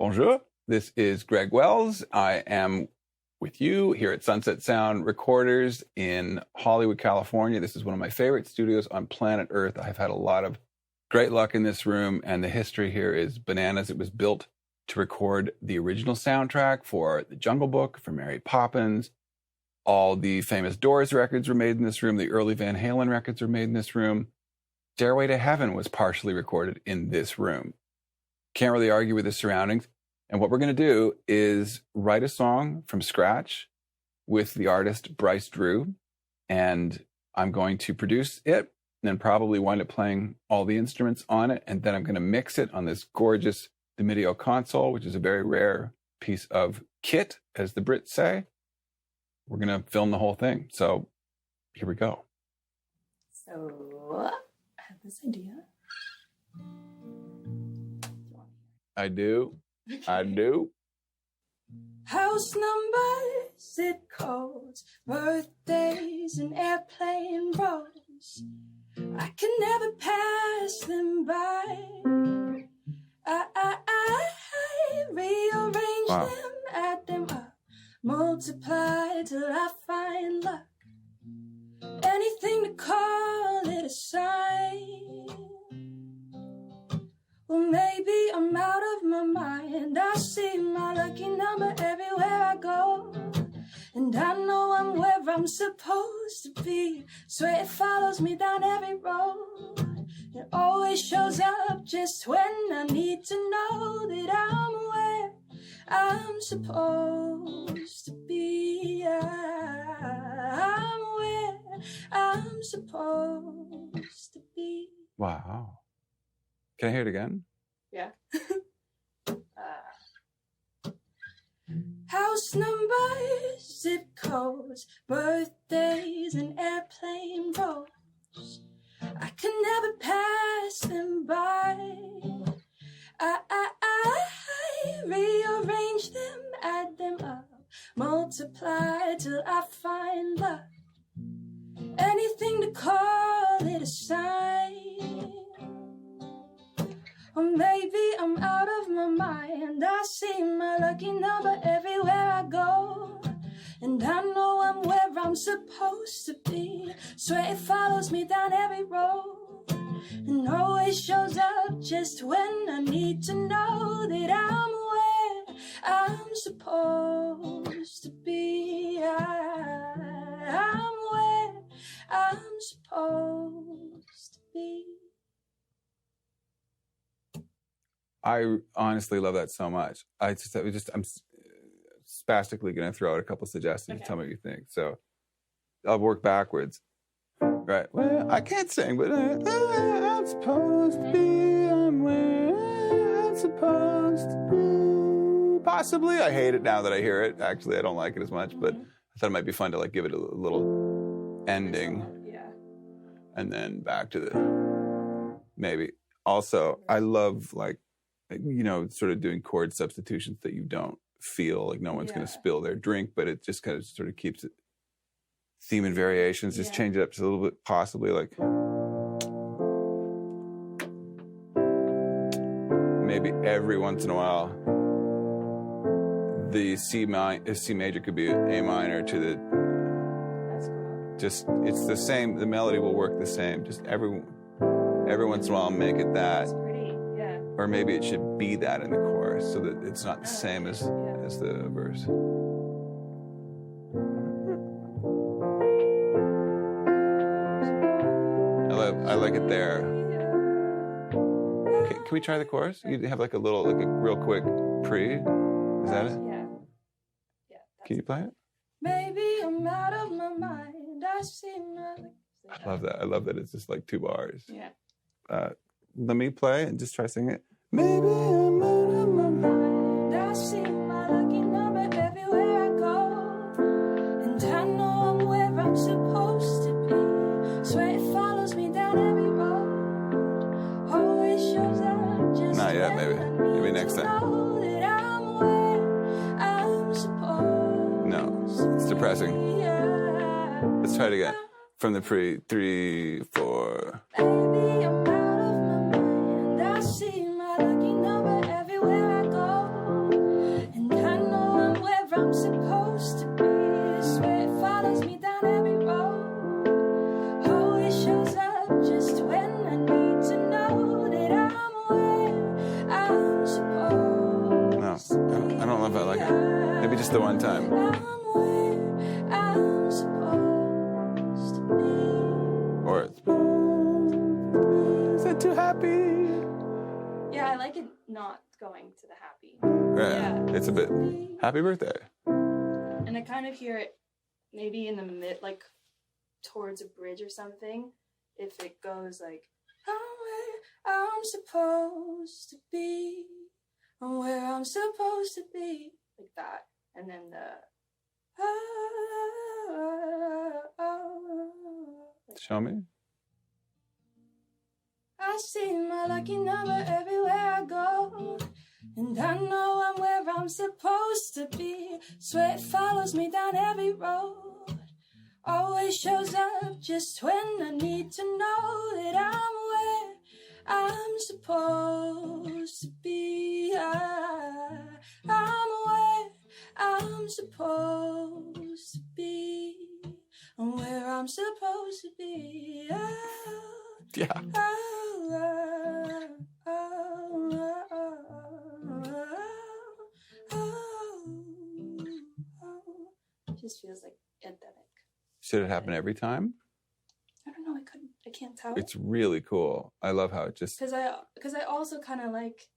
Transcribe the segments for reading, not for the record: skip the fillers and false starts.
Bonjour, this is Greg Wells. I am with you here at Sunset Sound Recorders in Hollywood, California. This is one of my favorite studios on planet Earth. I've had a lot of great luck in this room, and the history here is bananas. It was built to record the original soundtrack for The Jungle Book, for Mary Poppins. All the famous Doors records were made in this room. The early Van Halen records were made in this room. Stairway to Heaven was partially recorded in this room. Can't really argue with the surroundings. And what we're going to do is write a song from scratch with the artist Bryce Drew. And I'm going to produce it and then probably wind up playing all the instruments on it. And then I'm going to mix it on this gorgeous Dimedio console, which is a very rare piece of kit, as the Brits say. We're going to film the whole thing. So here we go. So I have this idea. I do. House numbers, zip codes, birthdays, and airplane roads. I can never pass them by. I rearrange them, add them up, multiply till I find luck. Anything to call it a sign. Well, maybe I'm out of my mind. I see my lucky number everywhere I go. And I know I'm where I'm supposed to be. Swear it follows me down every road. It always shows up just when I need to know that I'm where I'm supposed to be. I'm where I'm supposed to be. Wow. Can I hear it again? Yeah. House numbers, zip codes, birthdays, and airplane roads. I can never pass them by. I rearrange them, add them up, multiply till I find luck. Anything to call it a sign. Or maybe I'm out of my mind. I see my lucky number everywhere I go. And I know I'm where I'm supposed to be. Swear it follows me down every road. And always shows up just when I need to know that I'm where I'm supposed to be. I'm where I'm supposed to be. I honestly love that so much. I'm spastically going to throw out a couple suggestions and tell me what you think. So I'll work backwards. Right. Well, I can't sing, but I'm supposed to be. I'm where I'm supposed to be. Possibly. I hate it now that I hear it. Actually, I don't like it as much, but I thought it might be fun to like give it a little ending. Yeah. And then back to the maybe. Also, I love like, you know, sort of doing chord substitutions that you don't feel like no one's going to spill their drink, but it just kind of sort of keeps it theme and variations. Just change it up to a little bit, possibly like maybe every once in a while the C major could be an A minor to the. That's cool. Just it's the same. The melody will work the same. Just every once in a while make it that. Or maybe it should be that in the chorus so that it's not the same as the verse. I like it there. Okay, can we try the chorus? You have like a real quick pre. Is that it? Yeah. Can you play it? Maybe I'm out of my mind. I see my. I love that. I love that it's just like 2 bars. Yeah. Let me play and just try singing it. Maybe I'm out of my mind. I see my lucky number everywhere I go. And I know I'm where I'm supposed to be. Swear it follows me down every road. Always shows up just not yet, maybe next time. No, it's depressing. Let's try it again. From the pre, 3, 4. Baby, I'm out of my mind. I see my lucky number everywhere I go. the one time. I'm where I'm supposed to be. Or it's, is it too happy? Yeah, I like it not going to the happy. Yeah, it's a bit happy birthday. And I kind of hear it maybe in the mid, like towards a bridge or something. If it goes like, I'm where I'm supposed to be. I'm where I'm supposed to be. Like that. And then the Show me. I see my lucky number everywhere I go. And I know I'm where I'm supposed to be. Swear it follows me down every road. Always shows up just when I need to know that I'm where I'm supposed to be. I'm where I'm supposed to be. I'm where I'm supposed to be. Yeah. Just feels like endemic. Should it happen every time? I don't know. I can't tell. It's really cool. I love how it just. Because I also kind of like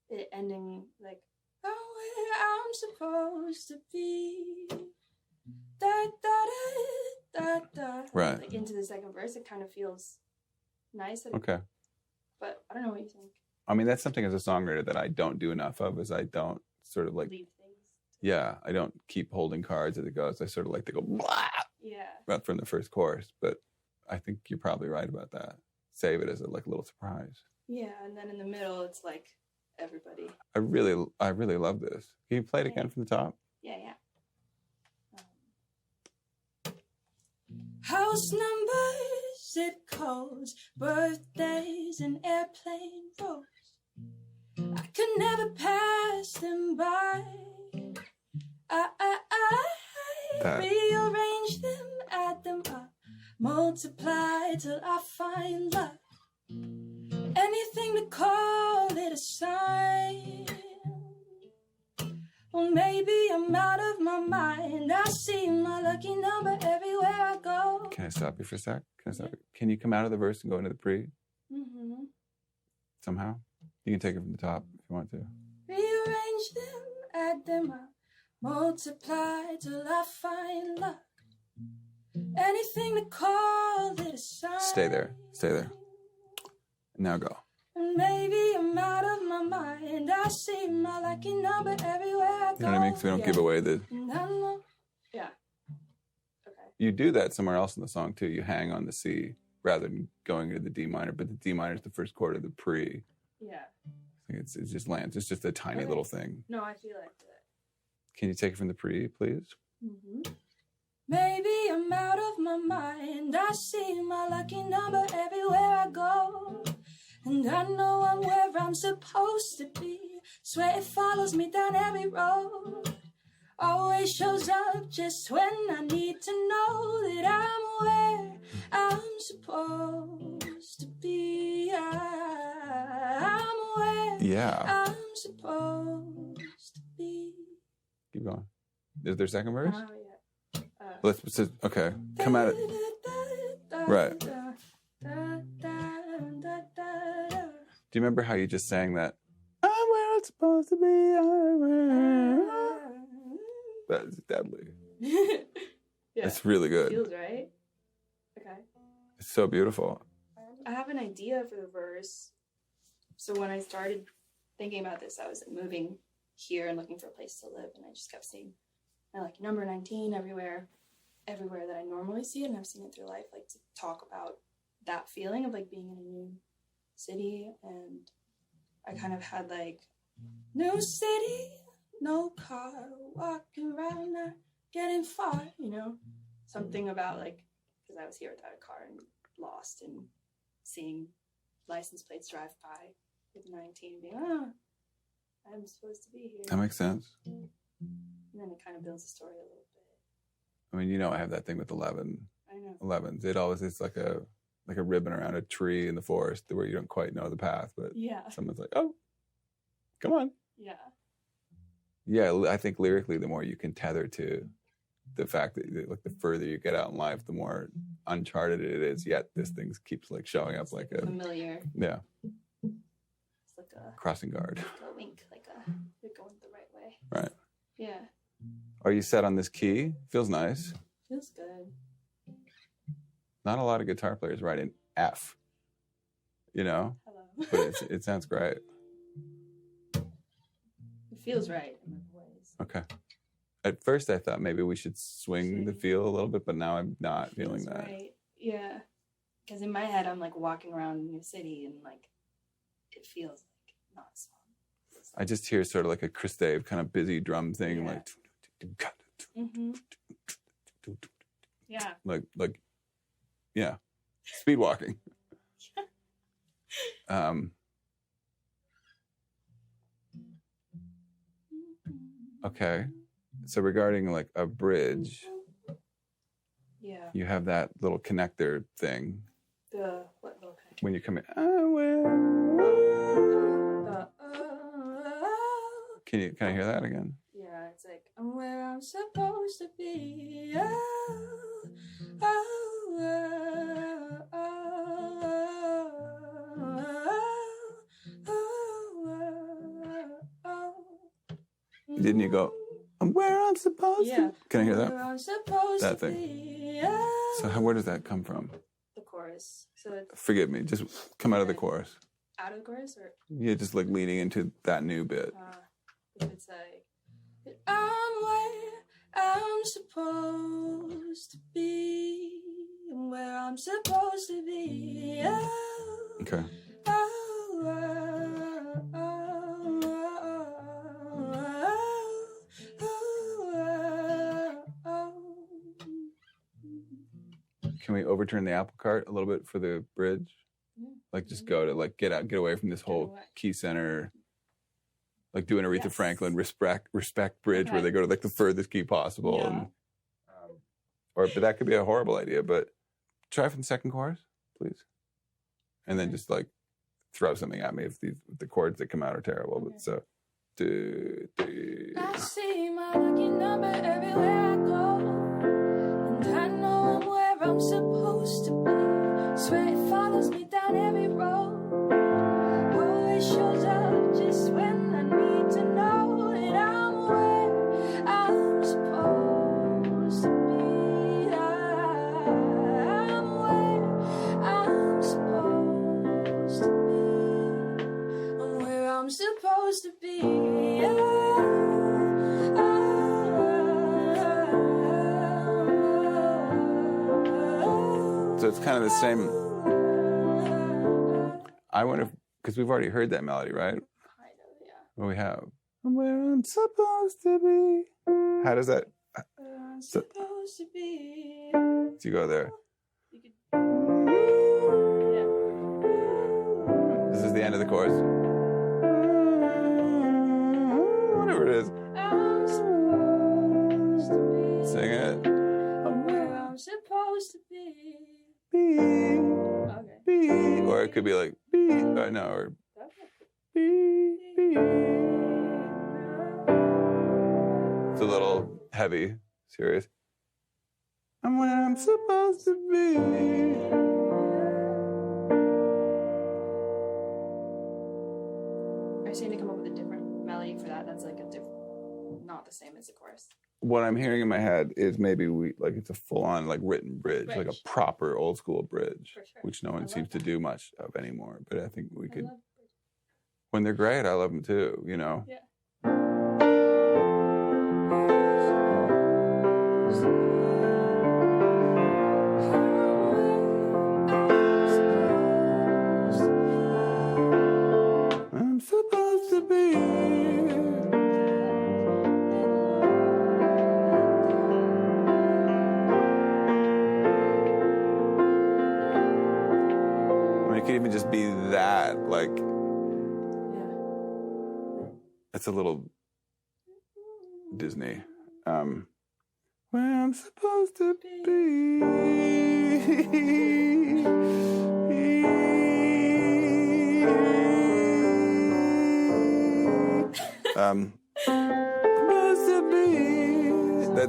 it ending like, I'm where I'm supposed to be. Da da da da da. Right. Like into the second verse, it kind of feels nice. Okay. But I don't know what you think. I mean, that's something as a songwriter that I don't do enough of. Is I don't sort of like. Leave things. Yeah, I don't keep holding cards as it goes. I sort of like to go blah Yeah. right from the first chorus. But I think you're probably right about that. Save it as a little surprise. Yeah, and then in the middle, it's like everybody. I really love this. Can you play it again from the top? Yeah. House numbers, zip codes, birthdays, and airplane rows. I could never pass them by. I rearrange them, add them up, multiply till I find love. Anything to call it a sign. Well, maybe I'm out of my mind. I see my lucky number everywhere I go. Can I stop you for a sec? Can you come out of the verse and go into the pre? Mm-hmm. Somehow? You can take it from the top if you want to. Rearrange them, add them up, multiply till I find luck. Anything to call it a sign. Stay there. Now go. And maybe I'm out of my mind. I see my lucky number everywhere I go. You know what I mean? So we don't give away the... Yeah. Okay. You do that somewhere else in the song, too. You hang on the C rather than going into the D minor, but the D minor is the first chord of the pre. Yeah. I think it just lands. It's just a tiny little thing. No, I feel like that. Can you take it from the pre, please? Mm-hmm. Maybe I'm out of my mind. I see my lucky number everywhere I go. And I know I'm where I'm supposed to be. Swear it follows me down every road. Always shows up just when I need to know that I'm where I'm supposed to be. I'm where I'm supposed to be. Keep going. Is there a second verse? Yeah. Okay. Come at it. Right. Do you remember how you just sang that? I'm where it's supposed to be. I'm where. That's deadly. Yeah. It's really good. Feels right. Okay. It's so beautiful. I have an idea for the verse. So when I started thinking about this, I was moving here and looking for a place to live, and I just kept seeing like number 19 everywhere that I normally see it, and I've seen it through life, like to talk about that feeling of like being in a new city. And I kind of had like new city, no car, walking around, not getting far, something about like, because I was here without a car and lost, and seeing license plates drive by with 19 being, I'm supposed to be here. That makes sense. And then it kind of builds the story a little bit. I mean, I have that thing with 11. I know. 11s. It always is like a ribbon around a tree in the forest where you don't quite know the path, but yeah, someone's like, oh, come on. Yeah. Yeah, I think lyrically, the more you can tether to the fact that like the further you get out in life, the more uncharted it is. Yet this thing keeps like showing up like a familiar. Yeah. It's like a crossing guard. Like a wink, like a you're going the right way. Right. Yeah. Are you set on this key? Feels nice. Feels good. Not a lot of guitar players write in F. You know? Hello. But it sounds great. It feels right in my voice. Okay. At first I thought maybe we should swing the feel a little bit, but now I'm not feeling that. Right. Yeah. Because in my head I'm like walking around New City and like it feels like not a song. I just hear sort of like a Chris Dave kind of busy drum thing, Yeah. like Yeah. like yeah, speed walking. Okay, so regarding like a bridge, Yeah. you have that little connector thing The what little kind when you come in. Can I hear that again? Yeah, it's like I'm where I'm supposed to be. Didn't you go, I'm where I'm supposed to? Can I hear that? Where I'm supposed That to thing. be. So where does that come from? The chorus. So it's Forgive me, just come out of the chorus. out of the chorus or Yeah, just like leading into that new bit. it's like I'm where I'm supposed to be. I'm where I'm supposed to be. Okay. Can we overturn the apple cart a little bit for the bridge? Like just go to like get away from this whole key center, like do an Aretha Franklin respect bridge where they go to like the furthest key possible, and but that could be a horrible idea. But try from the second chorus, please, and then just like throw something at me if the chords that come out are terrible. But so, I see my lucky number everywhere I go, and I know I'm where I'm supposed to be. Swear it follows me down every road. Always shows up just when I need to know that I'm where I'm supposed to be. I'm where I'm supposed to be. I'm where I'm supposed to be. So it's kind of the same. I wonder if, because we've already heard that melody, right? Kind of, yeah. Well, we have. I'm where I'm supposed to be. How does that? Where I'm supposed to be. Do you go there? You could, yeah. This is the end of the chorus. Whatever it is. I'm supposed to be. Sing it. I'm where I'm supposed to be. Okay. Be. Or it could be like be. Or no, or be. It's a little heavy, serious. I'm where I'm supposed to be. Are you saying to come up with a different melody for that? That's like a different, not the same as the chorus. What I'm hearing in my head is maybe it's a full-on like written bridge, like a Bridge. proper old school bridge, For sure. which no I one love seems to that. do much of anymore. But I think we could. love When they're great, I love them too. You know. Yeah. I'm supposed to be. I mean, it could even just be that, like, it's a little Disney. Where I'm supposed to be.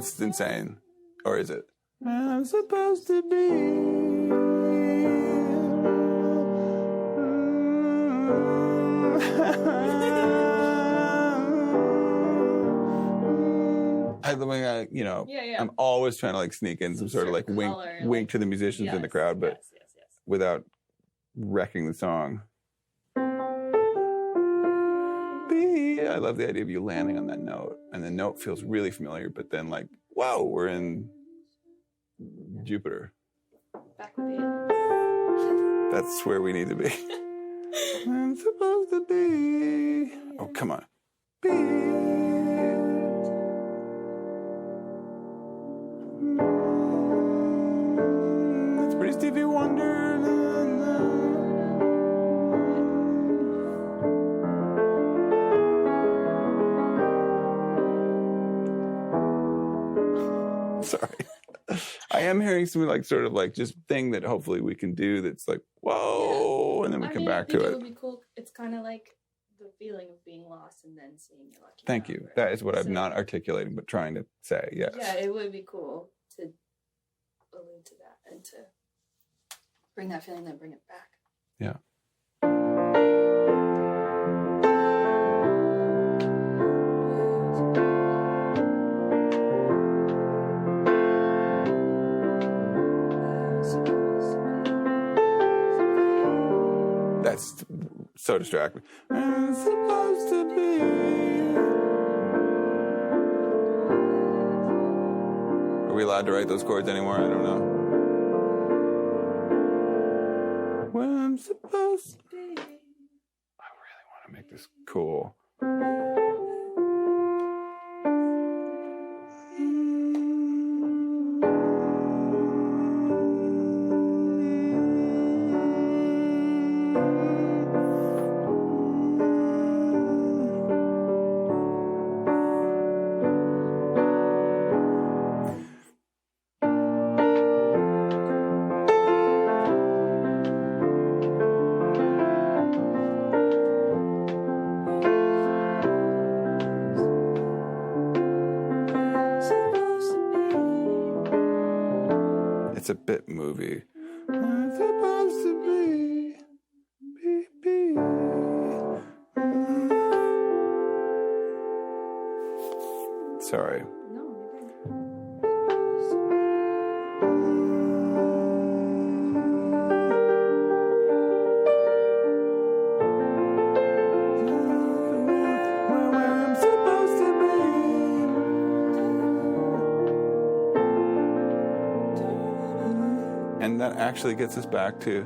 That's insane. Or is it? I'm supposed to be. I'm always trying to like sneak in some sort of like wink to the musicians in the crowd, but without wrecking the song. I love the idea of you landing on that note, and the note feels really familiar, but then like, whoa, we're in Jupiter. Back with the That's where we need to be. I'm supposed to be. Oh, come on. That's pretty Stevie Wonder. Sorry. I am hearing some like sort of like just thing that hopefully we can do that's like, whoa, and then we come back to it. It would be cool. It's kind of like the feeling of being lost and then seeing your lucky Thank you. That is what I'm not articulating, but trying to say, yes. Yeah, it would be cool to allude to that and to bring that feeling, then bring it back. Yeah. That's so distracting. I'm supposed to be. Are we allowed to write those chords anymore? I don't know. Where I'm supposed to be. I really want to make this cool. It's a bit movie. I'm supposed to be. Sorry. No, Where I'm supposed to be. And that actually gets us back to,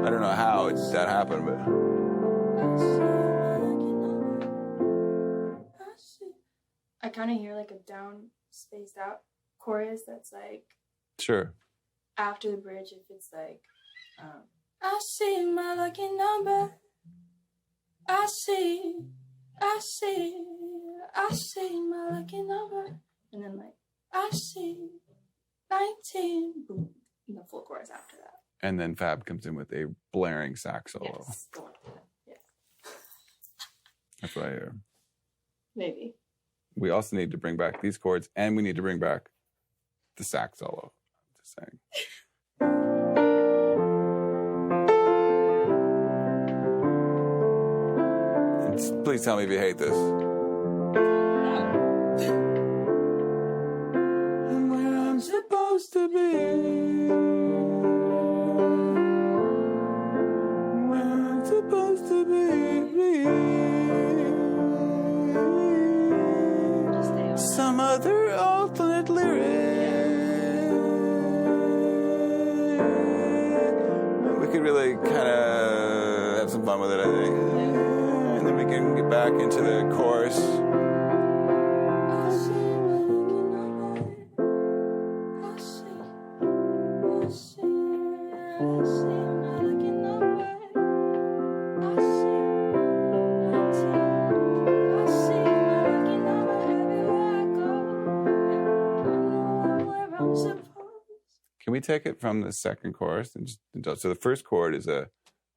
I don't know how that happened, but I kind of hear like a down spaced out chorus that's like sure. after the bridge. If it's like I see my lucky number, I see my lucky number, and then like I see 19, boom, and the full chorus after that. And then Fab comes in with a blaring sax solo. Yes, go on. Yes. That's what I hear. Maybe. We also need to bring back these chords, and we need to bring back the sax solo. I'm just saying. And please tell me if you hate this. And where I'm supposed to be. Where I'm supposed to be. Some other alternate lyric. We could really kind of have some fun with it, I think. And then we can get back into the chorus. Can we take it from the second chorus? And just, so the first chord is a,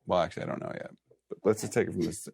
well, actually, I don't know yet. But let's just take it from this.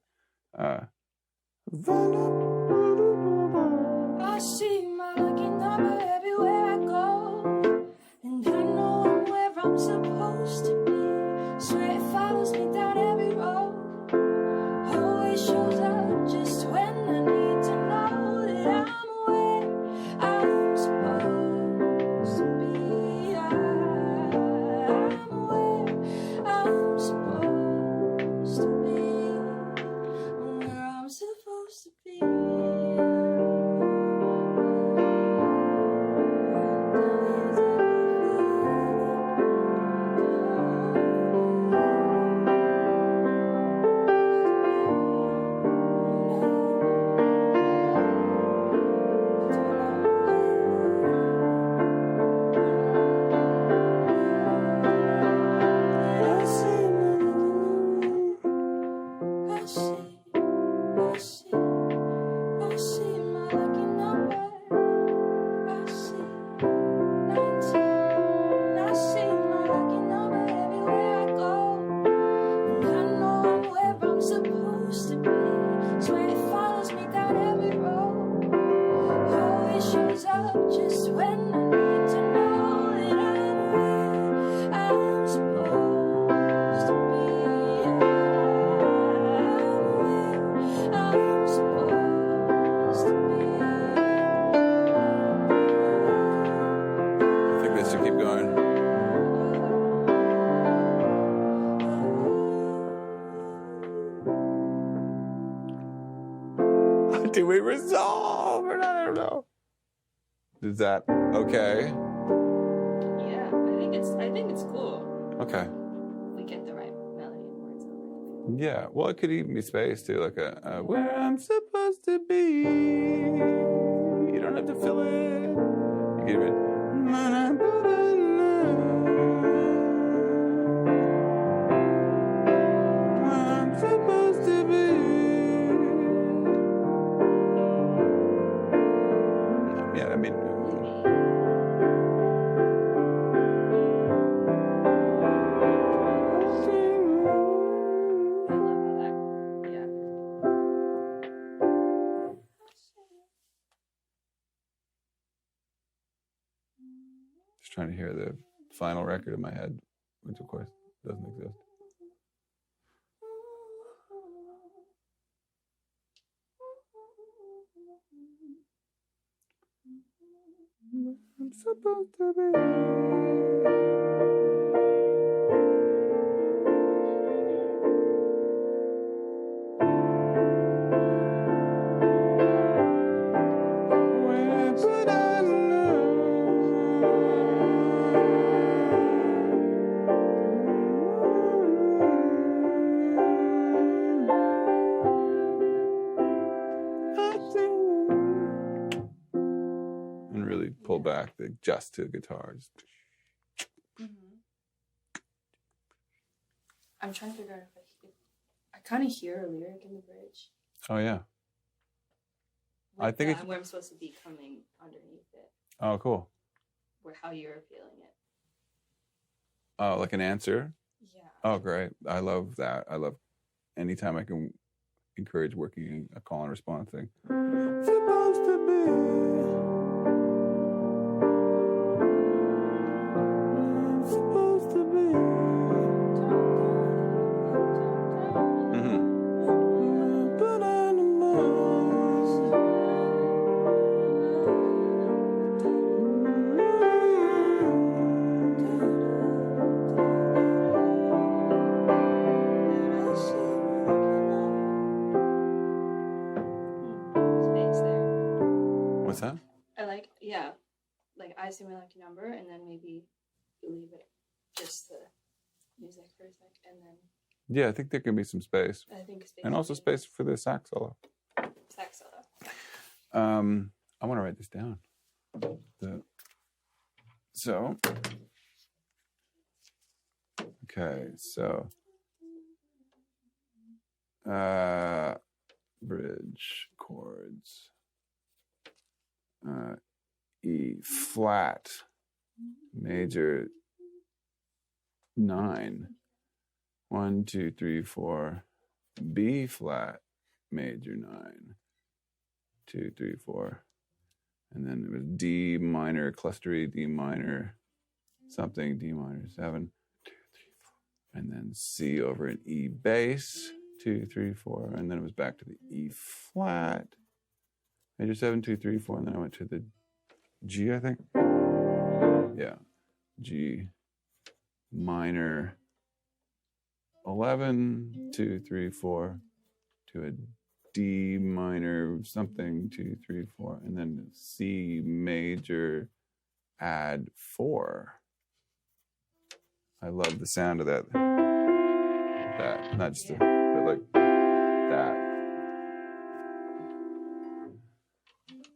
we resolve. I don't know. Is that okay? Yeah, I think it's cool. Okay. We get the right melody and words over it. Yeah. Well, it could even be space too, like a where I'm supposed to be. You don't have to fill it. You give it. Where I'm supposed to be. Yeah, I mean. Just trying to hear the final record in my head, which of course doesn't exist. I'm supposed to be. And really pull back the just to guitars. I'm trying to figure out if I kind of hear a lyric in the bridge. Oh yeah. I think it's where I'm supposed to be coming underneath it. Oh cool. Where how you're feeling it. Oh, like an answer? Yeah. Oh great. I love that. I love anytime I can encourage working a call and response thing. Supposed to be. Supposed to be. What's that? I see my lucky number, and then maybe leave it just the music for a sec, and then. Yeah, I think there can be some space. I think space. And also space for the sax solo. Sax solo. I want to write this down. Okay, so bridge chords. E flat major 9. 1, 2, 3, 4. B flat major 9. 2, 3, 4. And then it was D minor clustery, D minor something, D minor 7. 2, 3, 4. And then C over an E bass. 2, 3, 4. And then it was back to the E flat. Major 7, 2, 3, 4. And then I went to the G, I think. Yeah. G minor 11, 2, 3, 4. To a D minor something, 2, 3, 4. And then C major add 4. I love the sound of that. That. Not just but like that.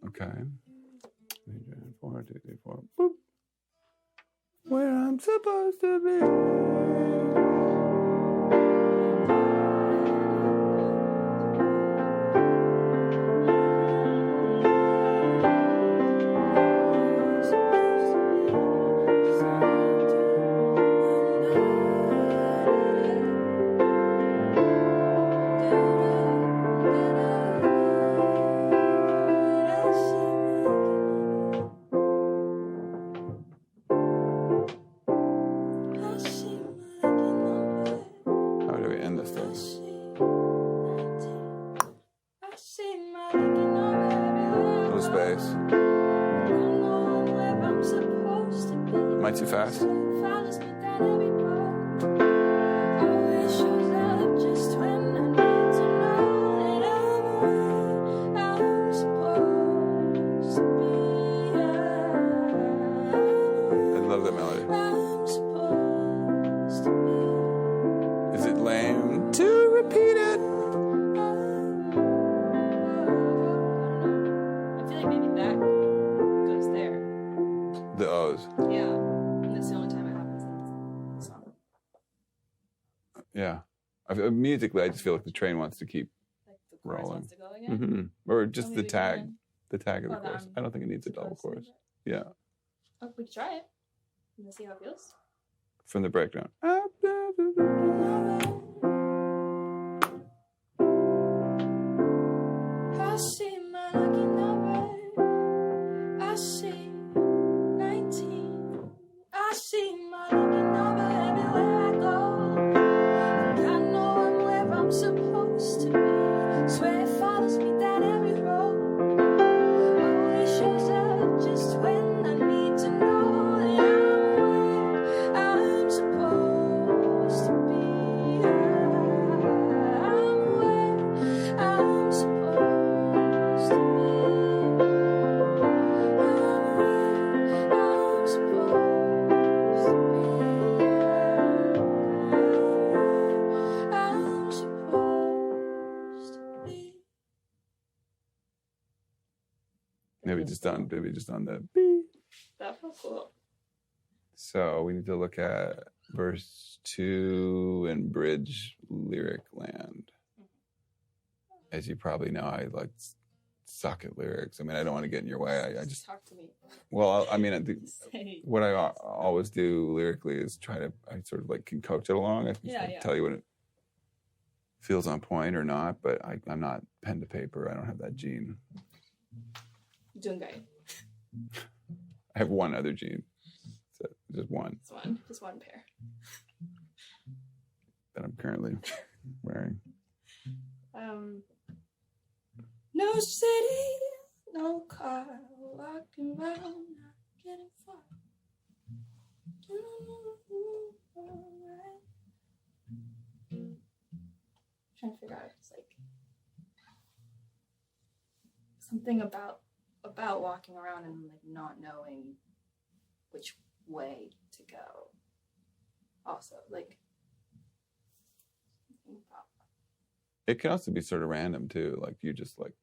Okay. Major 4, 2, 3, 4. Boop. Where I'm supposed to be. Am I too fast? love that melody. I'm supposed to Is it lame to repeat it? I feel like maybe that goes there. The O's. Yeah. And that's the only time it happens in the song. Yeah. Musically, I just feel like the train wants to keep Like the chorus rolling. wants to go again. Mm-hmm. Or just maybe the tag. again. The tag of the Oh, chorus. I don't think it needs a double Supposed to, chorus. but- Yeah. Oh, we could try it. And see how it feels. From the breakdown. I see my lucky number. I see 19. I see my lucky number everywhere I go. And I know I'm where I'm supposed to be. Swear it follows me down every road. Always shows up just when I need to know that I'm where I'm supposed to be. I'm where I'm supposed to be. I'm supposed to be. I'm supposed to be. Maybe just on the beat. That felt cool. So we need to look at verse 2 and bridge lyric land. As you probably know, I like suck at lyrics. I mean, I don't want to get in your way. I just, Talk to me. well, I mean, Say. what I always do lyrically is I sort of like can coach it along. I can Yeah, like yeah. tell you when it feels on point or not, but I'm not pen to paper. I don't have that gene. Doing great. I have one other gene. So just one Just one pair. that I'm currently wearing. No city, no car, walking around, not getting far. Trying to figure out if it's like something about walking around and like not knowing which way to go. Also, like something about It can also be sort of random too. Like you just like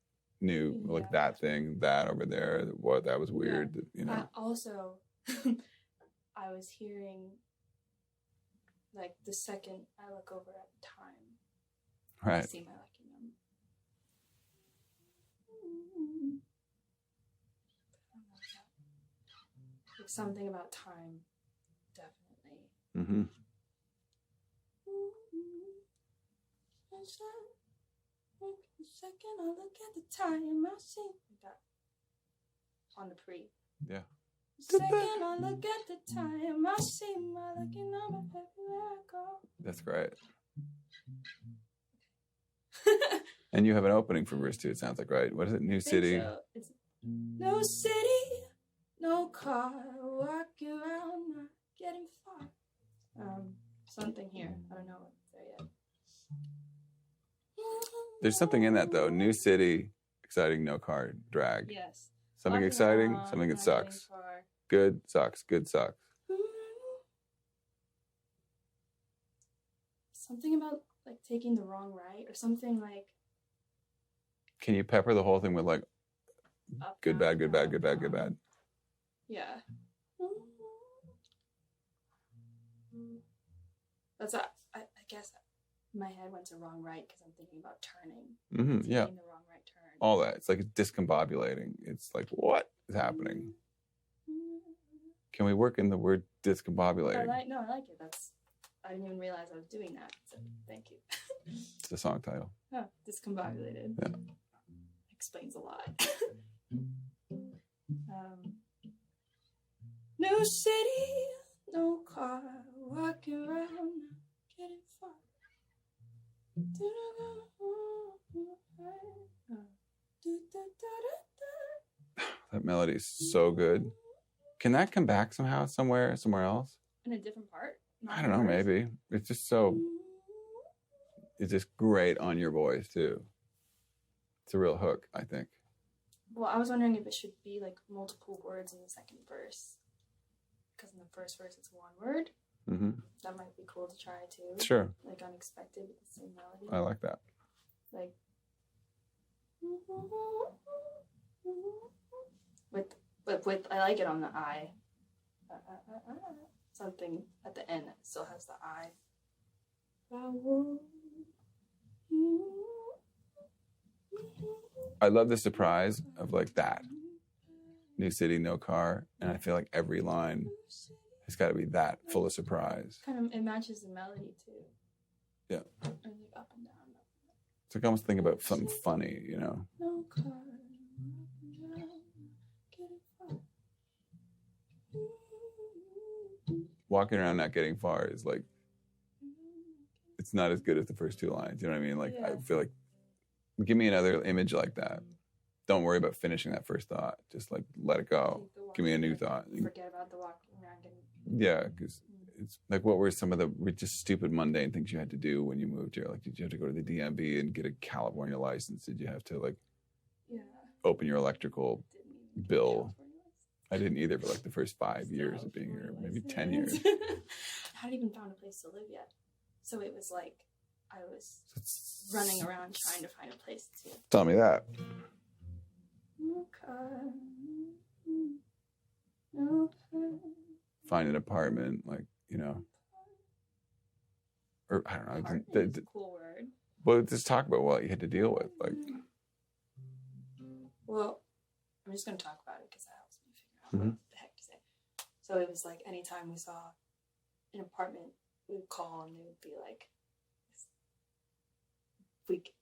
knew like Yeah. that thing, that over there, what that was weird, you know. Also, I was hearing like the second I look over at the time, I Right. see my lucky number. Like something about time, definitely. Mm-hmm. The second I look at the time, I see that on the pre. Yeah. The second I look at the time, I see my lucky number everywhere I go. That's great. And you have an opening for verse 2, it sounds like, right? What is it? New city. So. It's no city, no car, walking around, not getting far. Something here. I don't know what's there yet. There's something in that though. New city, exciting, no car, drag. Yes. Something Walking exciting, around, something that not getting sucks. far. Good sucks, good sucks. Something about like taking the wrong right or something like Can you pepper the whole thing with like up, good, down, bad, good, bad, up, good, bad, good, down. bad? Yeah. That's what I guess my head went to wrong right because I'm thinking about turning. Mm-hmm. Yeah. Taking the wrong right turn. All that. It's like discombobulating. It's like, what is happening? Can we work in the word discombobulating? I like it. I didn't even realize I was doing that. So thank you. It's the song title. Huh, discombobulated. Yeah. Explains a lot. No city, no car, walking around, not getting far. That melody is so good. Can that come back somehow, somewhere else? In a different part? I don't know, maybe. It's just it's just great on your voice too. It's a real hook, I think. Well, I was wondering if it should be like multiple words in the second verse. Because in the first verse it's one word. Mm-hmm. That might be cool to try too. Sure. Like unexpected with the same melody. I like that. Like with I like it on the I. Something at the end that still has the I. I love the surprise of like that. New city, no car. And I feel like every line has got to be that full of surprise. Kind of, it matches the melody too. Yeah. Or like up and down. It's like almost think about something funny, you know? No car. Walking around not getting far is like, it's not as good as the first two lines. You know what I mean? Like, Yeah. I feel like, give me another image like that. Don't worry about finishing that first thought. Just like, let it go. Give me a new thought. Forget about the walking around. Yeah, because it's like, what were some of the just stupid mundane things you had to do when you moved here? Like, did you have to go to the DMV and get a California license? Did you have to like open your electrical bill? I didn't either for like the first 5 years of being here, maybe 10 years. I hadn't even found a place to live yet. So it was like I was running around trying to find a place to. Tell me that. Find an apartment, like, you know. Or I don't know. Apartment is a cool word. Well, just talk about what you had to deal with. Like, well, I'm just going to talk about it because that helps me figure out what the heck to say. So it was like anytime we saw an apartment, we would call and they would be like,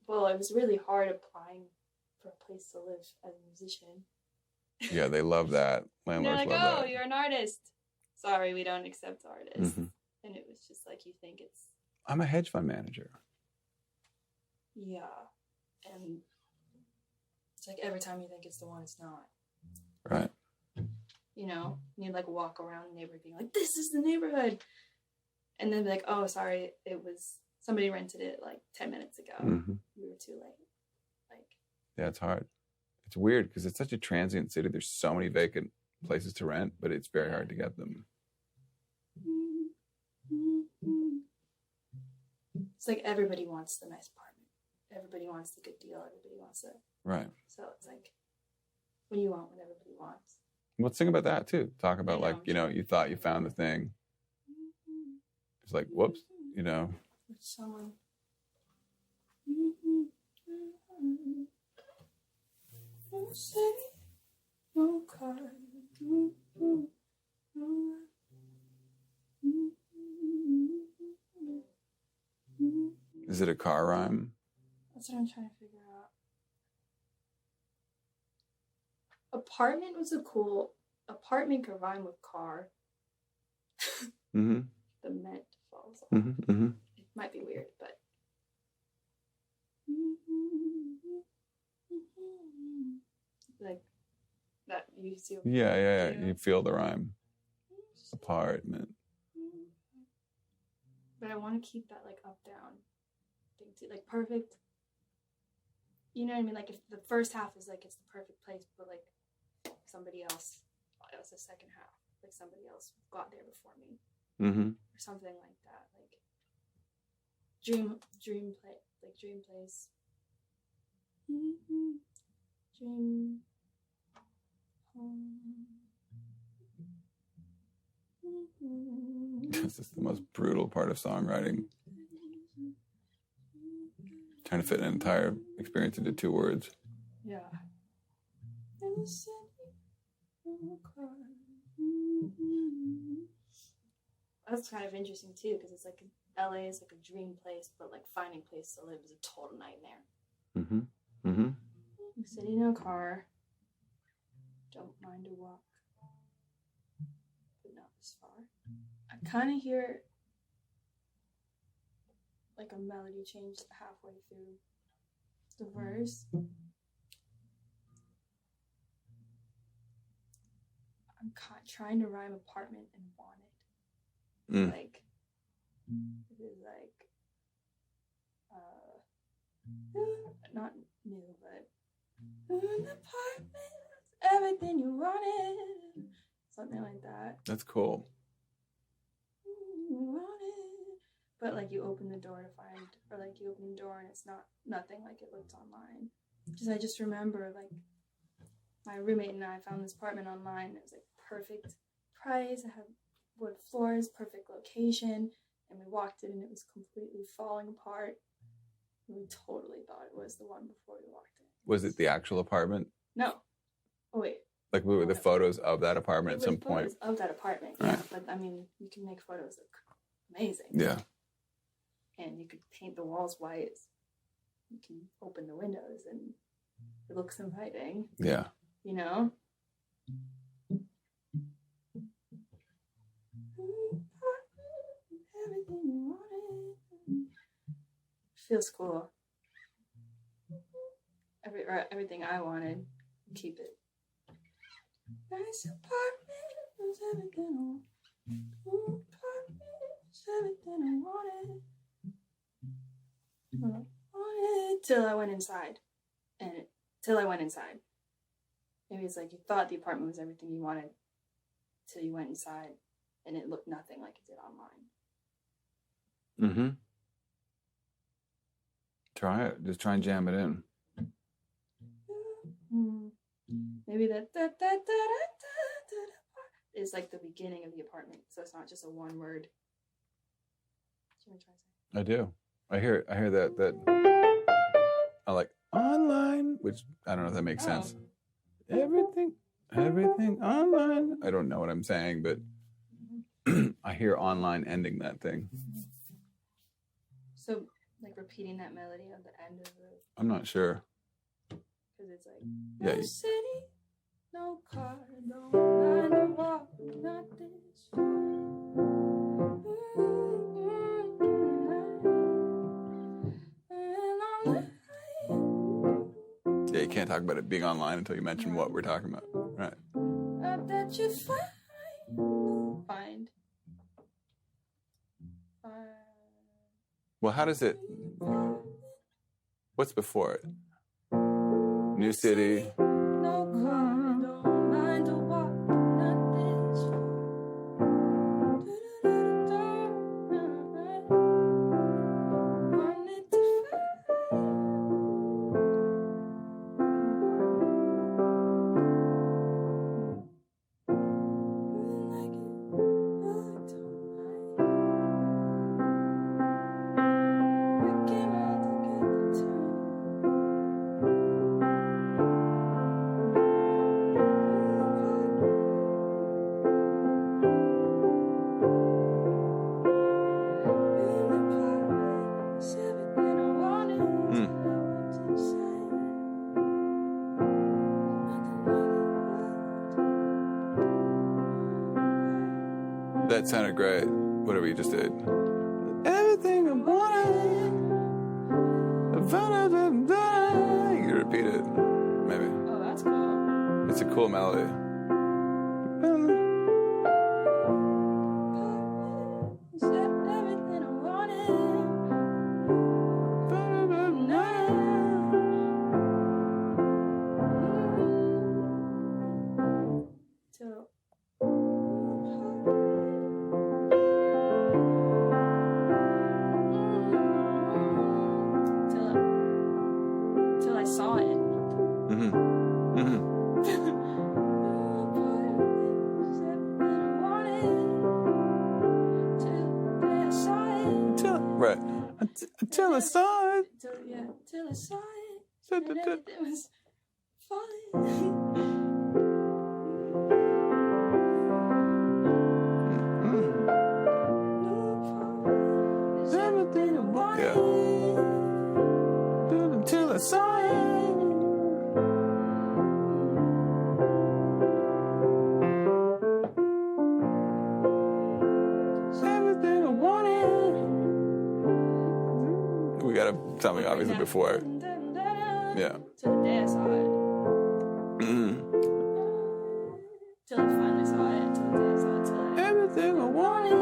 well, it was really hard applying for a place to live as a musician. yeah, they love that. Landlords like, love that. You're an artist. Sorry, we don't accept artists. And it was just like, you think it's... I'm a hedge fund manager. Yeah. And it's like every time you think it's the one, it's not. Right. You know? And you like walk around the neighborhood being like, this is the neighborhood. And then be like, oh, sorry, it was... Somebody rented it like 10 minutes ago. We were too late. Like, yeah, it's hard. It's weird because it's such a transient city. There's so many vacant places to rent, but it's very hard to get them. It's like everybody wants the nice apartment. Everybody wants the good deal. Everybody wants it. Right. So it's like, when you want what everybody wants. Let's think about that too. Talk about like, you know, you thought you found the thing. It's like, whoops, you know. Someone. Is it a car rhyme? That's what I'm trying to figure out. Apartment was a cool... Apartment could rhyme with car. The Met falls off. It might be weird, but... Like, that, you see what Yeah. You feel the rhyme. Apartment. But I want to keep that, like, up-down thing, too. Like, perfect. You know what I mean? Like, if the first half is, like, it's the perfect place, but, like, somebody else, it was the second half. Like, somebody else got there before me. Or something like that. Like, dream place. Dream home. This is the most brutal part of songwriting. Trying to fit an entire experience into 2 words. Yeah. That's kind of interesting too, because it's like LA is like a dream place, but like finding a place to live is a total nightmare. I'm sitting in a car. Don't mind a walk, but not this far. I kind of hear like a melody change halfway through the verse. I'm trying to rhyme apartment and wanted. Like, it is like, not new, but an apartment, everything you wanted. Something like that. That's cool. But like you open the door to find, or like you open the door and it's nothing like it looked online. Because I just remember like my roommate and I found this apartment online. It was like perfect price. It had wood floors, perfect location, and we walked in and it was completely falling apart. And we totally thought it was the one before we walked in. Was it the actual apartment? No. Oh wait. Like we were the photos of that apartment at some point. Of that apartment, yeah. Right. But I mean, you can make photos look amazing. Yeah. And you could paint the walls white. You can open the windows and it looks inviting. Yeah. You know? Everything you wanted. Feels cool. Everything I wanted, keep it. Nice apartment was everything I wanted. Till I went inside. Maybe it's like you thought the apartment was everything you wanted till you went inside and it looked nothing like it did online. Mm-hmm. Try it. Just try and jam it in. Maybe that is like the beginning of the apartment, so it's not just a one word. Do you want to try something? I do. I hear that. I like online, which I don't know if that makes sense. Everything online. I don't know what I'm saying, but I hear online ending that thing. So, like repeating that melody at the end of the. I'm not sure. Because it's like. Yeah. No city, no car, no line to walk, not this far. Yeah, you can't talk about it being online until you mention what we're talking about. Right. That you find. Well, how does it... What's before it? New city. No car, no line to walk, not this far. Wanted to That sounded great. Whatever you just did. Everything I wanted. You can repeat it, maybe. Oh, that's cool. It's a cool melody. Everything I wanted. Till I saw it. Mm-hmm. Mm-hmm. Right. Until I saw it. Till I saw it. And everything was falling. Everything I wanted. Yeah. Until I saw it. Everything I wanted. We got something obviously before it. Yeah. Till the day I saw it. Mm-hmm. Till I finally saw it. Till the day I saw it. Till I Everything I wanted.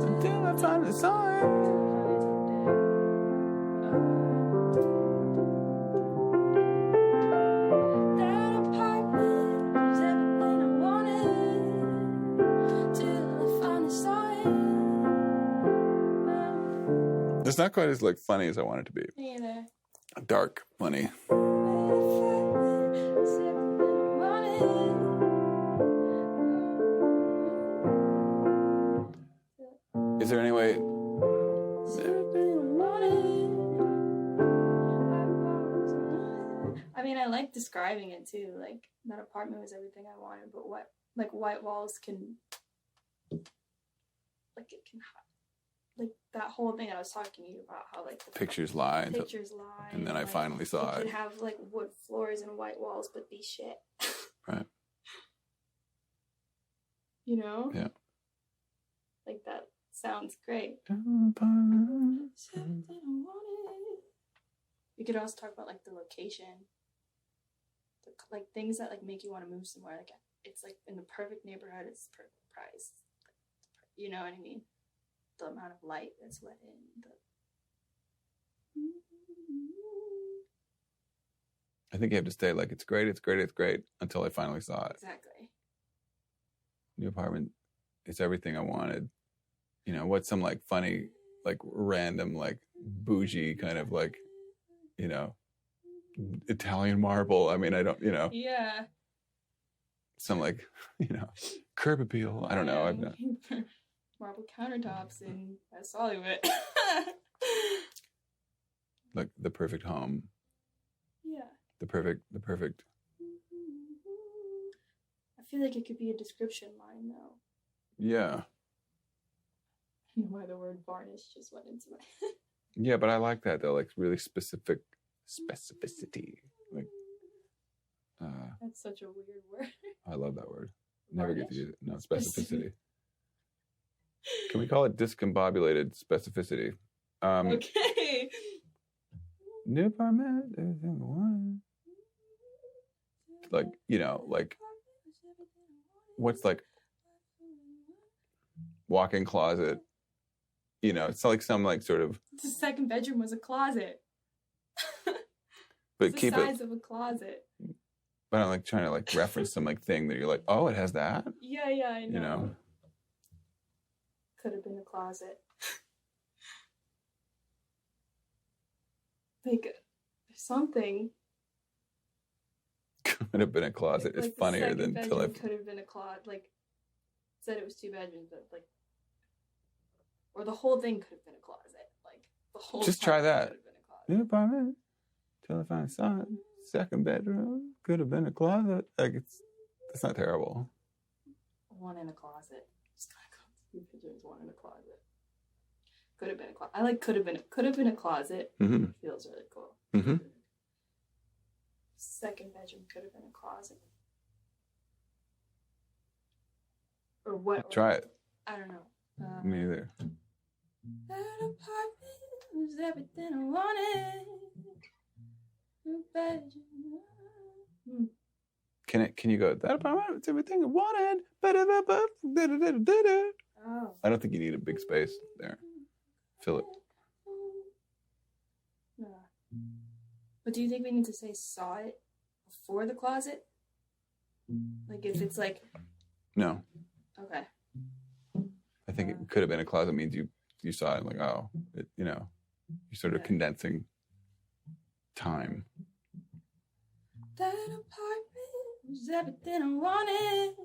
Until I finally saw it. That apartment was everything I wanted. Till I finally saw it. it's not quite as like funny as I want it to be. Me either. Dark funny. Is there any way? I mean, I like describing it too. Like that apartment was everything I wanted, but what, like white walls can, like it can, like that whole thing I was talking to you about, how like the Pictures lie. pictures lie, And then I like, finally saw it it. could have like wood floors and white walls, but be shit. Right. You know? Yeah. Like that sounds great. We could also talk about like the location, like things that like make you want to move somewhere. Like it's like in the perfect neighborhood, it's the perfect price. You know what I mean? The amount of light that's let in. I think you have to stay like it's great, it's great, it's great until I finally saw it. Exactly. New apartment, it's everything I wanted. You know, what's some like funny, like random, like bougie kind of like, you know, Italian marble. I mean, I don't, you know, Yeah. some like, you know, curb appeal. I don't know. I've not. Marble countertops in West Hollywood. Like the perfect home. Yeah. The perfect. I feel like it could be a description line though. Yeah. I don't know why the word varnish just went into my head. Yeah, but I like that though, like really specificity. Like, That's such a weird word. I love that word. Never get to Varnish? use it. No, specificity. Can we call it discombobulated specificity? Okay. New apartment, everything I wanted. Like, you know, like what's like walk-in closet? You know, it's like some like sort of. The second bedroom was a closet. But It's keep the size it. of a closet. But I'm like trying to like reference some like thing that you're like, oh, it has that. Yeah, I know. You know. Could have been a closet. Like something. Could have been a closet. It's Like, the funnier second than till I. bedroom could have been a closet. Like said it was 2 bedrooms, but like, or the whole thing could have been a closet. Like the whole. Just try that. Could have been a closet. New apartment till I find son. Second bedroom could have been a closet. Like it's not terrible. 1 in a closet. Just gonna go 2 bedrooms, 1 in a closet. Could have been a closet. I like could have been a closet. Mm-hmm. Feels really cool. Mm-hmm. Second bedroom could have been a closet. Or what? Try it. I don't know. Me either. That apartment was everything I wanted. Can you go, that apartment, it's everything I wanted. Oh. I don't think you need a big space there. Fill it. No. But do you think we need to say saw it before the closet? Like if it's like. No. Okay. I think it could have been a closet means you saw it like, oh, it, you know, you're sort of condensing time. That apartment was everything I wanted.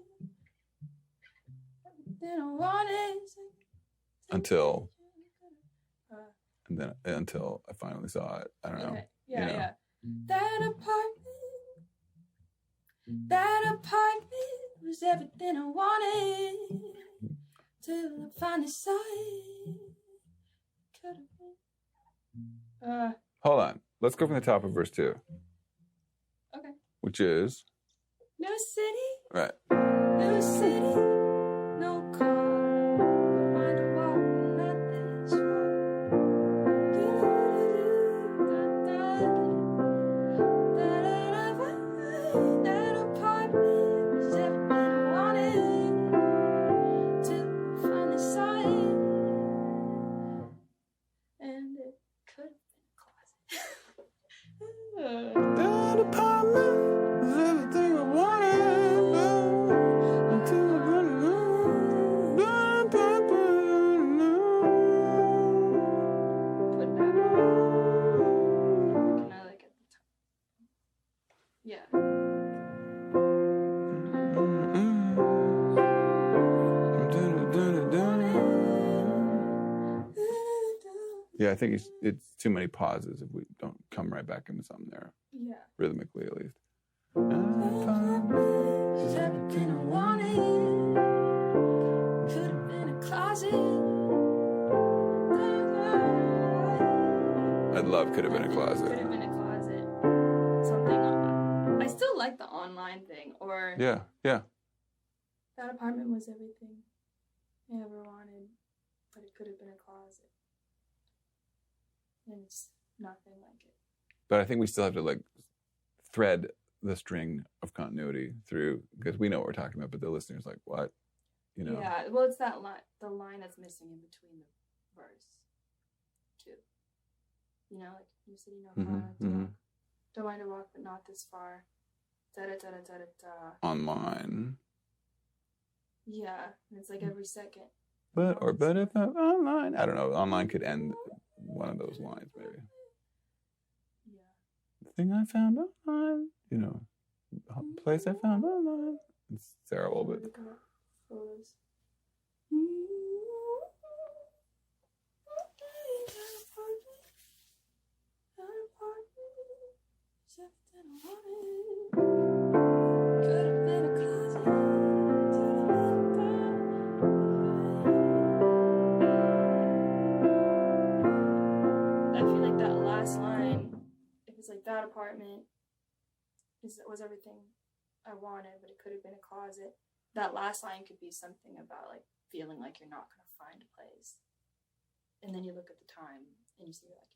Everything I wanted. Until I finally saw it. I don't know. Okay. Yeah, you know. yeah. That apartment was everything I wanted. Till I finally saw it. Could have been. Hold on. Let's go from the top of verse 2. Okay. Which is. New city. Right. New city. No car. Find a walk, not this far. That apartment was everything I wanted. Till I finally saw it. And it could have been a closet. That apartment is everything I wanted. Yeah, I think it's too many pauses if we don't come right back into something there, Yeah. rhythmically at least. Is everything I wanted. Could have been a closet. I'd love could have been a closet. Could have been a closet. Something. I still like the online thing. Or Yeah. that apartment was everything I ever wanted, but it could have been a closet. And it's nothing like it. But I think we still have to like thread the string of continuity through, because we know what we're talking about, but the listener's like, what? You know? Yeah, well, it's that line, the line that's missing in between the verse, too. You know, like, you said, you know, don't mind to walk, but not this far. Da-da-da-da-da-da-da. Online. Yeah, and it's like every second. But if I'm online. I don't know. Online could end one of those lines, maybe. Yeah. The thing I found online, you know, the place I found online. It's terrible, but. Photos. Could have been a closet. I feel like that last line, it was like that apartment was everything I wanted, but it could have been a closet. That last line could be something about like feeling like you're not going to find a place, and then you look at the time and you see you're like,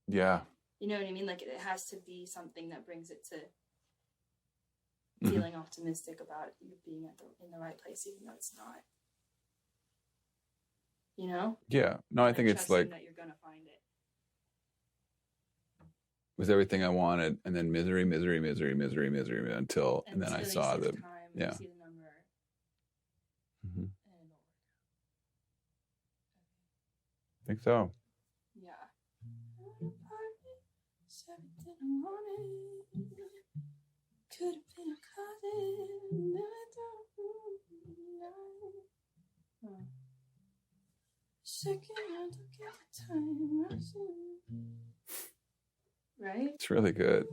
Yeah. you know what I mean? Like it has to be something that brings it to feeling optimistic about you being in the right place, even though it's not. You know? Yeah. No, I think it's like that you're gonna find it. Was everything I wanted, and then misery until, and then I saw the time, yeah. You see the number. Mm-hmm. And I think so. Yeah. Everything I wanted. Could have been a closet. Second, I look at the time. Right? It's really good.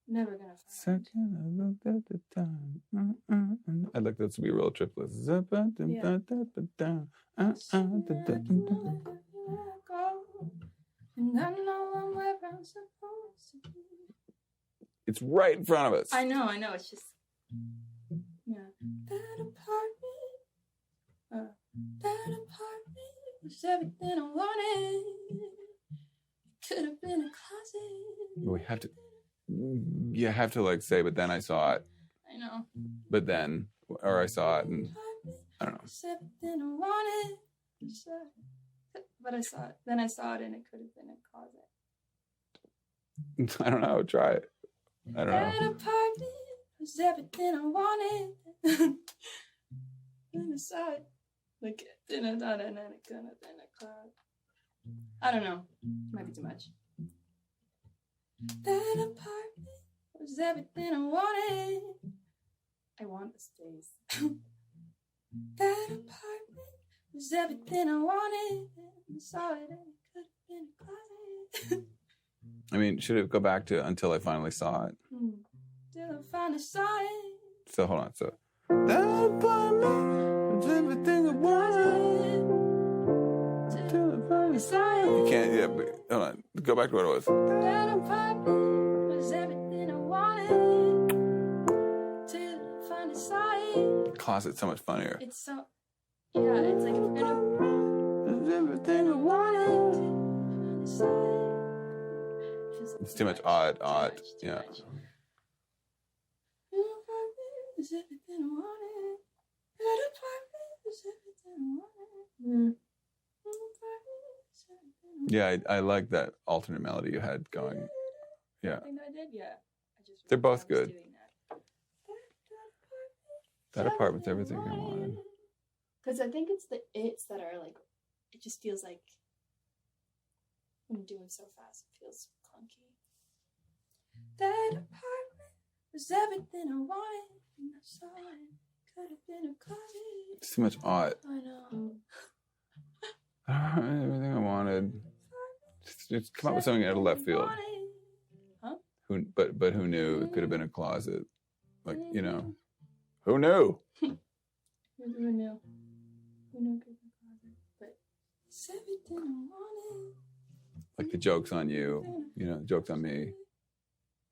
Never gonna find. Second, I looked at the time. I'd like that to be a real trip list. And I know I'm where I'm supposed to be. It's right in front of us. I know. It's just, yeah. That apartment was everything I wanted. It could have been a closet. You have to like say, but then I saw it. I know. But then, or I saw it, and I don't know. It's everything I wanted. But I saw it. Then I saw it, and it could have been a closet. I don't know. Try it. I don't know. That apartment was everything I wanted. Then I saw it. Like, then it could have been a cloud. I don't know. Might be too much. That apartment was everything I wanted. I want the space. That apartment was everything I wanted. I saw it, and it could have been a closet. I mean, should it go back to until I finally saw it? Till I finally saw it. So hold on. So that apartment was everything I wanted. Till I finally saw it. You can't. Yeah, but hold on. Go back to what it was. That apartment was everything I wanted. Till I finally saw it. Closet's so much funnier. It's so. Yeah, it's like if you're gonna. It's everything I wanted. Finally saw it. It's too much odd. Too Yeah. much. Is everything I wanted. That apartment is everything I wanted. Yeah, I like that alternate melody you had going. Yeah. I think I did, yeah. They're both good. Doing That apartment's everything I wanted. Because I think it's the it's that are like, it just feels like when you're doing so fast, it feels clunky. That apartment was everything I wanted. And I saw it. Could have been a closet. It's too much odd. I know. Everything I wanted. Just come up with something out of left field. Huh? But who knew it could have been a closet? Like, you know, who knew? Who knew? Who knew it could be a closet? But it's everything I wanted. Like the joke's on you, you know, the joke's on me.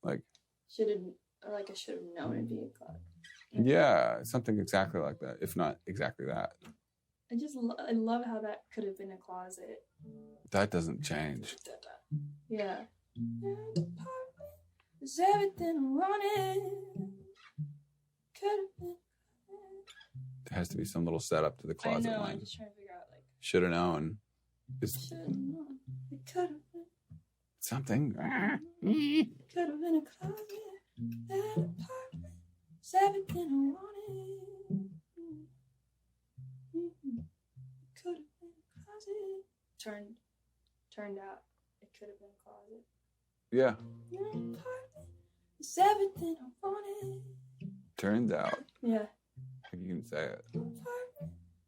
Like, I should have known it'd be a closet. yeah, something exactly like that, if not exactly that. I love how that could have been a closet. That doesn't change. Yeah. It's everything I wanted. Could have been. There has to be some little setup to the closet I know. line. I'm just trying to figure out like. Should have known. Should have known. It could have been. Something. Could have been a closet. That apartment. It's everything I wanted. Could have been a closet. Turned out it could have been a closet. Yeah. It's everything I wanted. Turns out. Yeah. You can say it.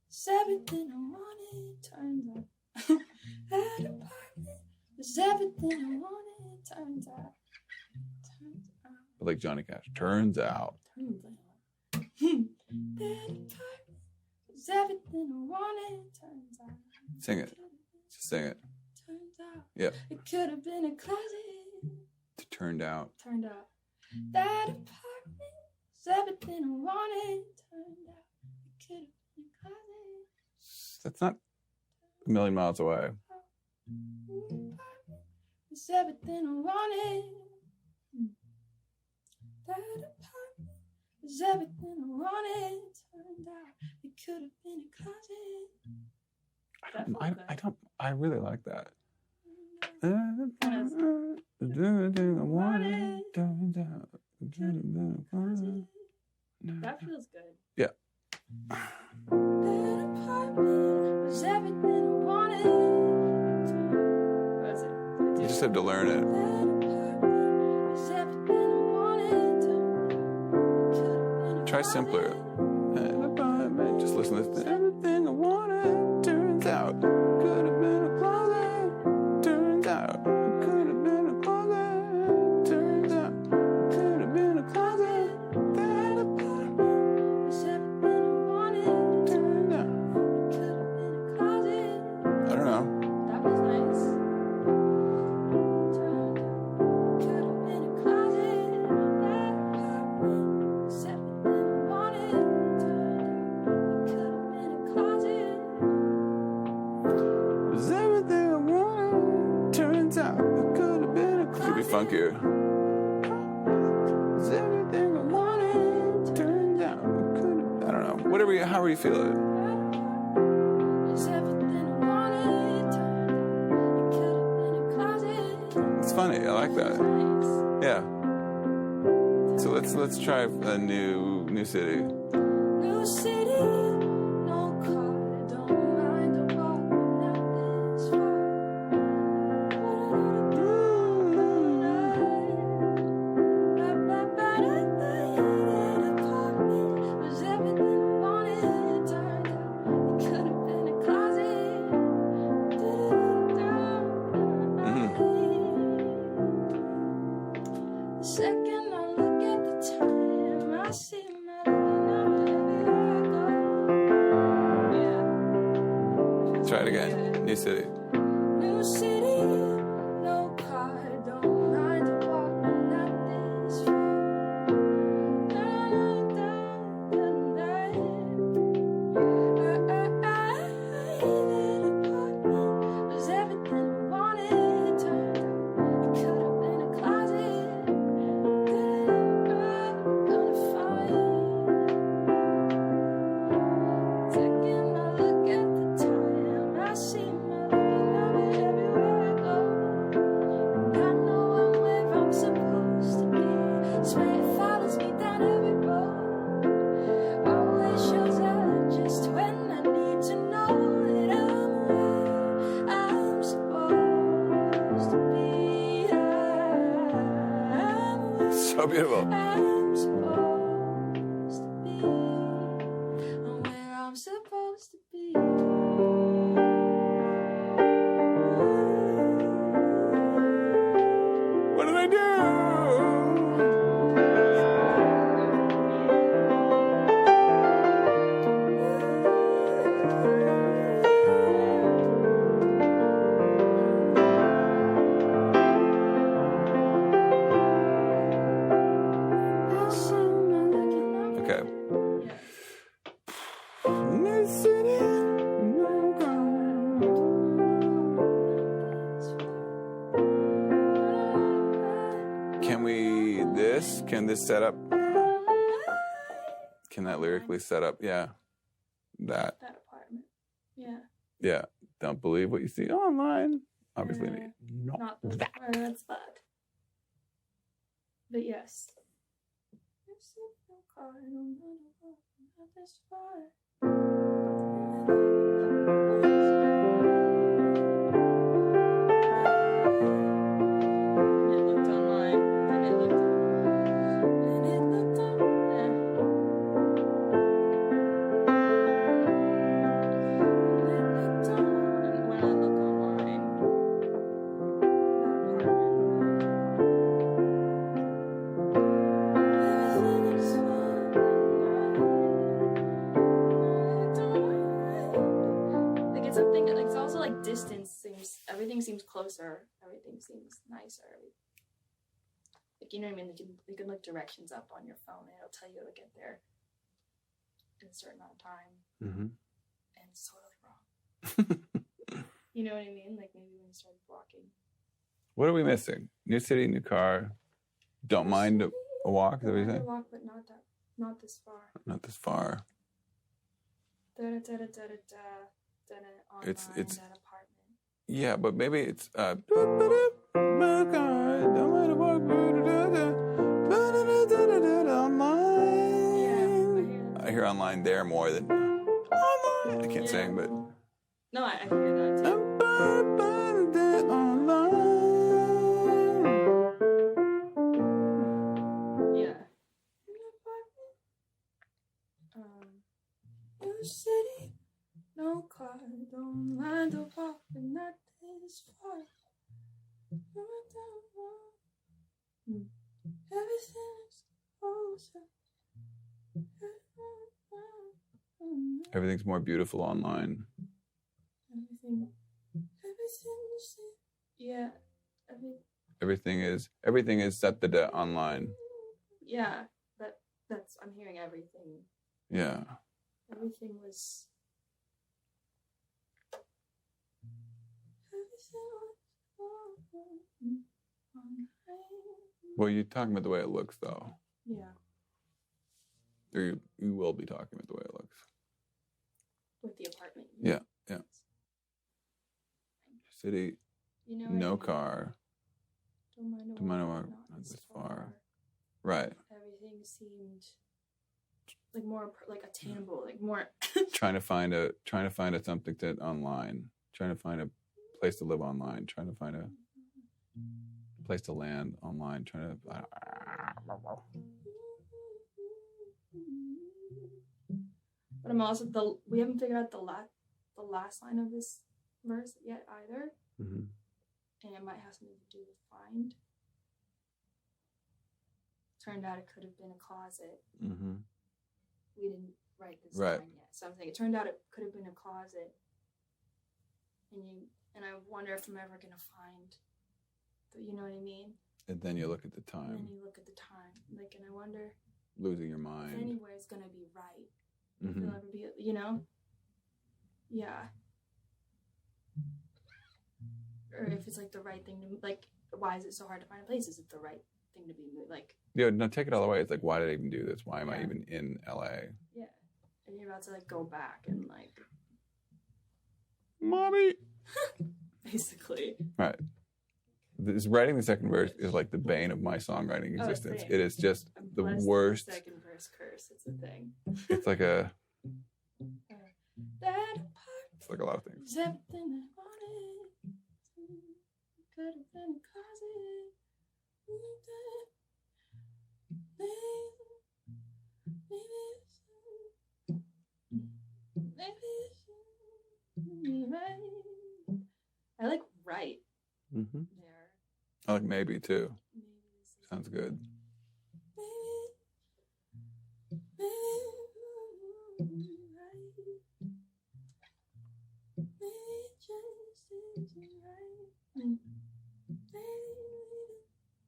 It's everything I wanted. Turns out. That apartment was everything I wanted. Turns out. But like Johnny Cash. Turns out. Turns out. That apartment was everything I wanted. Turns out. Sing it. Just sing it. Turns out. Yeah. It could have been a closet. It turned out. Turned out. That apartment was everything I wanted. Turned out. It could have been a closet. That's not a million miles away. It's everything I wanted. That apartment was everything I wanted. Turned out it could have been a closet. I really like that. Everything I wanted turns out it could have been a closet. That feels good. Yeah. That apartment was everything I wanted. What was it? You just have to learn it. That apartment was everything I wanted. It could have been a Try simpler. Just listen to this. Everything I wanted turns out could have been a closet. Turns out it could have been a closet. Turns out it could have been a closet. That apartment was everything I wanted. turned out. It could have been a closet. I don't know. That was nice. Turned out it could have been a closet. That apartment was everything I wanted. Turned out it could have been a closet. Was everything I wanted. Turns out it could have been a closet. Could be funkier. Was everything I wanted. Turns out it could have. I don't know. Whatever. However you feel it. Was everything I wanted. Turned out it could have been a closet. It's funny. I like that. Nice. Yeah. So let's try a new city. New city, no car, don't mind the walk, not this far. That apartment was everything I wanted. Turned out it could have been a closet. The second I look at the time, I see my looking everywhere I go. Yeah. Try it again. New city. New city, no car, don't mind the walk, not this far. That apartment was everything I wanted. Turned out it could have been a closet. Gonna find. Second I look at the time, I see my this set up? Can that lyrically set up? Yeah. That apartment. Yeah. Yeah. Don't believe what you see online. Obviously, not that. That's bad. But yes. Not this far. Everything seems closer. Everything seems nicer. Like, you know what I mean? You can look directions up on your phone and it'll tell you to get there in a certain amount of time. Mm-hmm. And it's totally wrong. You know what I mean? Like, maybe when you start walking. What are we missing? New city, new car. Don't mind a walk, is that what you're saying? Walk, but not this far. Not this far. Online, It's that apartment. Yeah, but maybe it's online. I hear online there more than online. I can't sing, but no, I hear that too. Yeah. New city, no car, don't mind the walk, but not this far. Everything's closer. Everything's more beautiful online. Yeah. Everything is set to online. Yeah, that's I'm hearing everything. Yeah. Everything was. Well, you're talking about the way it looks, though. Yeah. Or you will be talking about the way it looks. With the apartment. Yeah. City, no car. Don't mind a walk, not this far. Right. Everything seemed like more like attainable, like more. trying to find something to online. Trying to find a place to live online. Trying to find a place to land online. Trying to. But I'm also we haven't figured out the last line of this verse yet either, mm-hmm. And it might have something to do with find. Turned out it could have been a closet. Mm-hmm. We didn't write this line yet, so I'm saying it turned out it could have been a closet. And I wonder if I'm ever gonna find. You know what I mean? And then you look at the time. And you look at the time, like, and I wonder. Losing your mind. If anywhere's gonna be right. Mm-hmm. If it'll ever be, you know. Yeah. Or if it's like the right thing to like. Why is it so hard to find a place? Is it the right thing to be like? Yeah, no, take it all the way. It's like, why did I even do this? Why am I even in LA? Yeah, and you're about to like go back and like, mommy. Basically. Right. This writing the second verse is like the bane of my songwriting existence. It is just the worst. The second verse curse. It's a thing. It's like a. That it's like a lot of things. Everything I wanted could have been a closet. I like right. Mm-hmm. There. I like maybe too. Sounds good.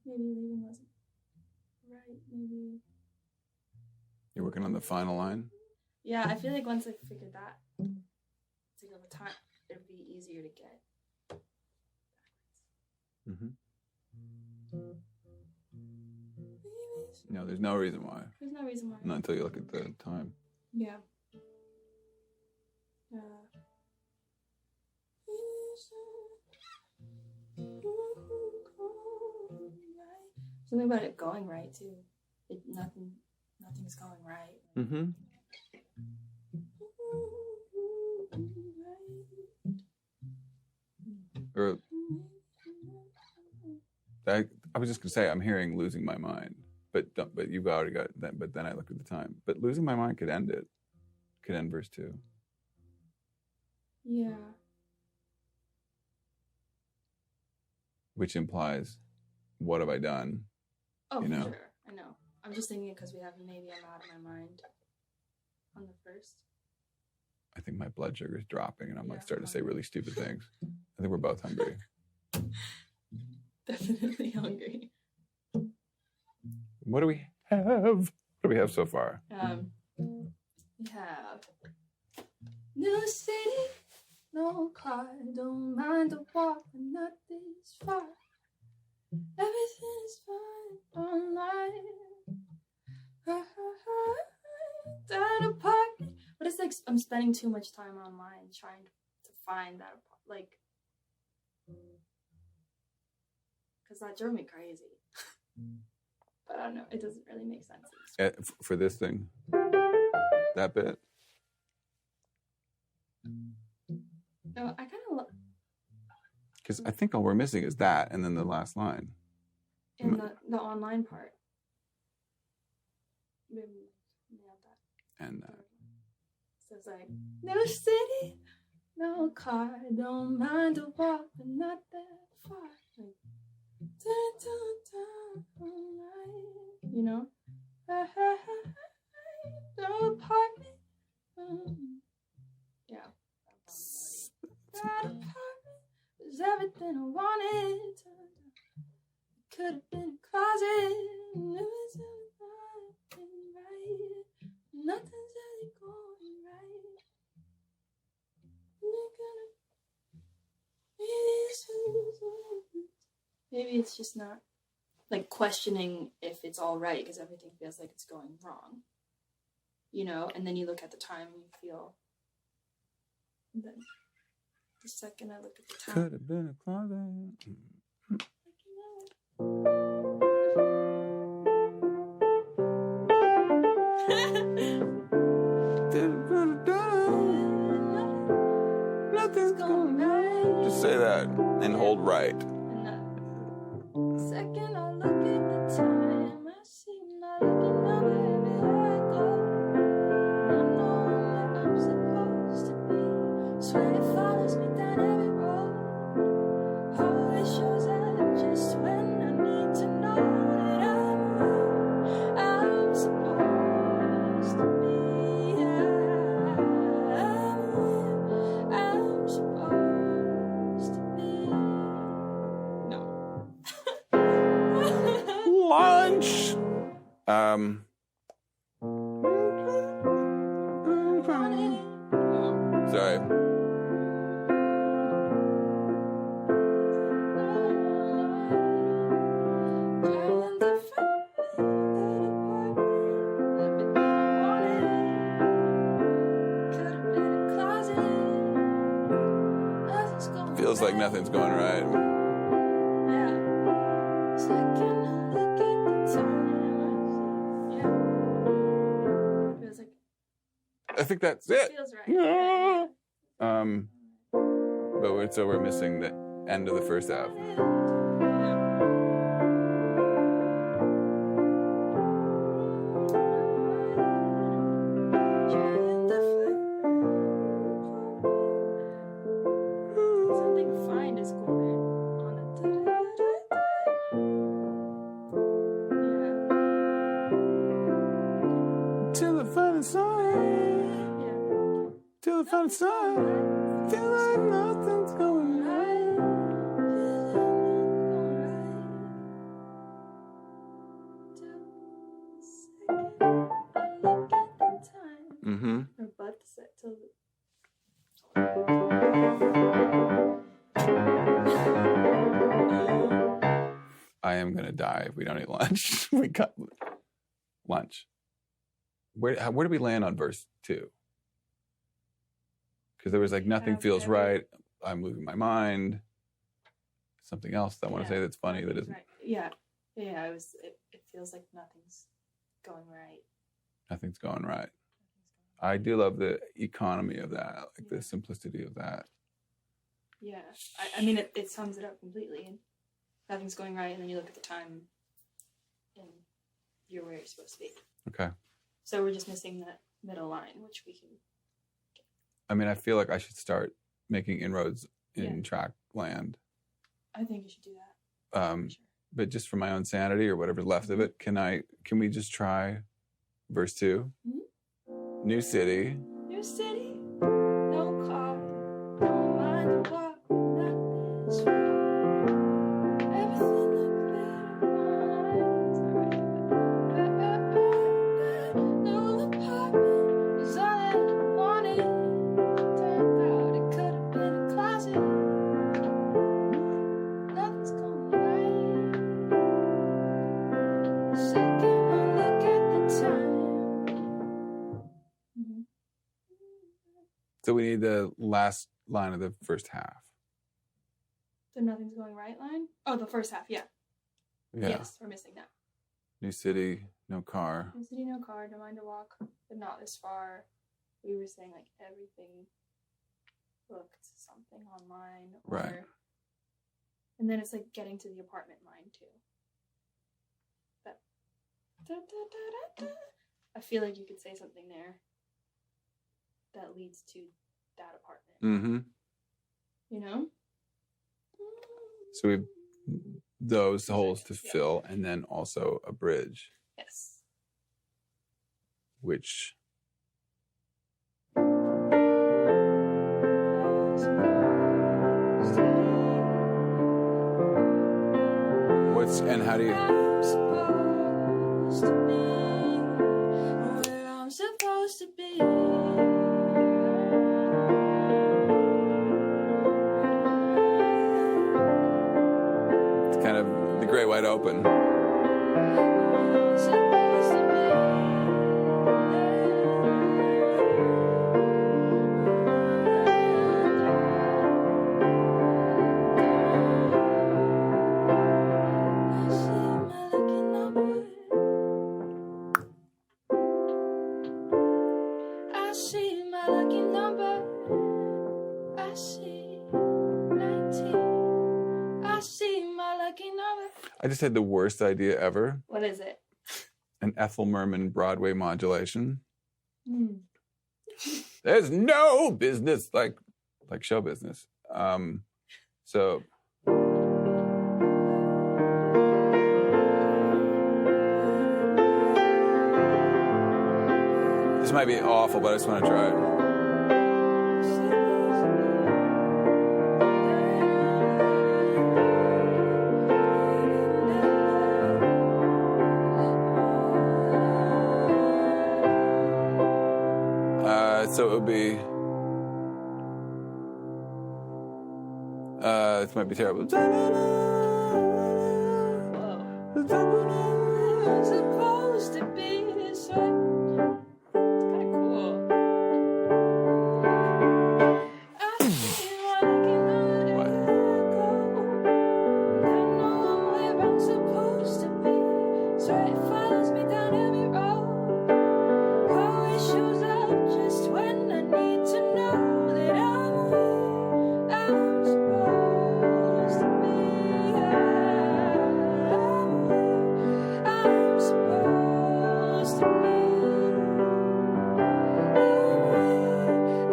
Maybe leaving wasn't right. Maybe. You're working on the final line? Yeah, I feel like once I figured that, to go with time, it'd be easier to get. Mm-hmm. No, there's no reason why. There's no reason why. Not until you look at the time. Yeah. Something about it going right too. Nothing's going right. Mm-hmm. Or I was just gonna say I'm hearing "Losing My Mind," but you've already got that. But then I look at the time. But "Losing My Mind" could end it. Could end verse 2. Yeah. Which implies, what have I done? Oh, You know? for sure. I know. I'm just thinking because we have "Maybe I'm Out of My Mind" on the first. I think my blood sugar is dropping, and I'm like Yeah, starting to say really stupid things. I think we're both hungry. Definitely hungry. What do we have? What do we have so far? We have new city, no car, don't mind the walk, but not this far. Everything is fine online. That apartment, but it's like I'm spending too much time online trying to find that like, because that drove me crazy. But I don't know, it doesn't really make sense. For this thing, that bit. No, I kind of Because I think all we're missing is that, and then the last line. in the online part. Maybe nailed that. And So it's like, no city, no car, don't mind the walk, but not that far. Like, you know? No apartment. Yeah. That apartment was everything I wanted. Could have been a closet. It was everything right. Nothing's really going right. Maybe it's just not like questioning if it's all right because everything feels like it's going wrong, you know. And then you look at the time and you feel. And then the second I look at the time, could have been a closet. Nothing's going right. Just say that and hold right. And the second I look at the time, I see my looking over everywhere I go. And I know where I'm supposed to be. Swear it follows me down every road. Oh, it shows up just when I need to know that I'm where I'm supposed to be. I'm supposed to be. No. Lunch. Sorry. Feels like nothing's going right. Yeah. Second I look at the time. Yeah. Feels like I think that's it. feels right. Yeah. But so we're missing the end of the first half. Something fine is going on a Till the final sign. yeah. Till the final sign. Feel like nothing's going right. Mm-hmm. Or but set till the I am gonna die if we don't eat lunch. We got lunch. Where did we land on verse 2? Because there was like nothing feels right. I'm losing my mind. Something else I want to say that's funny that isn't. Right. Yeah. It feels like nothing's going right. Nothing's going right. I do love the economy of that, like the simplicity of that. Yeah. I mean, it sums it up completely. And nothing's going right, and then you look at the time, and you're where you're supposed to be. Okay. So we're just missing that middle line, which we can get. I mean, I feel like I should start making inroads in track land. I think you should do that. Sure. But just for my own sanity or whatever's left of it, can we just try verse 2? Mm-hmm. New city. New city. No car. Don't mind the walk. Not this way. Everything looks better. No apartment was all I wanted. Turned out it could have been a closet. Nothing's going right. Second one look at the time. Mm-hmm. So we need the last line of the first half. The nothing's going right line? Oh, the first half, yeah. Yes, we're missing that. New city, no car. New city, no car, don't mind to walk, but not this far. We were saying like everything looked something online. Right. And then it's like getting to the apartment line too. That, I feel like you could say something there that leads to that apartment. Mm-hmm. You know? So we have those holes to fill, and then also a bridge. Yes. Which and how do you? I'm supposed to be where I'm supposed to be. It's kind of the great wide open. I just had the worst idea ever. What is it? An Ethel Merman Broadway modulation. There's no business like show business. So this might be awful, but I just want to try it. So it would be, this might be terrible. I'm supposed to be this way. It's kind of cool. I feel like What? I know I'm where I'm supposed to be. So it follows me down every road. Always shows up just when I need to know that I'm where I'm supposed to be. I'm supposed to be.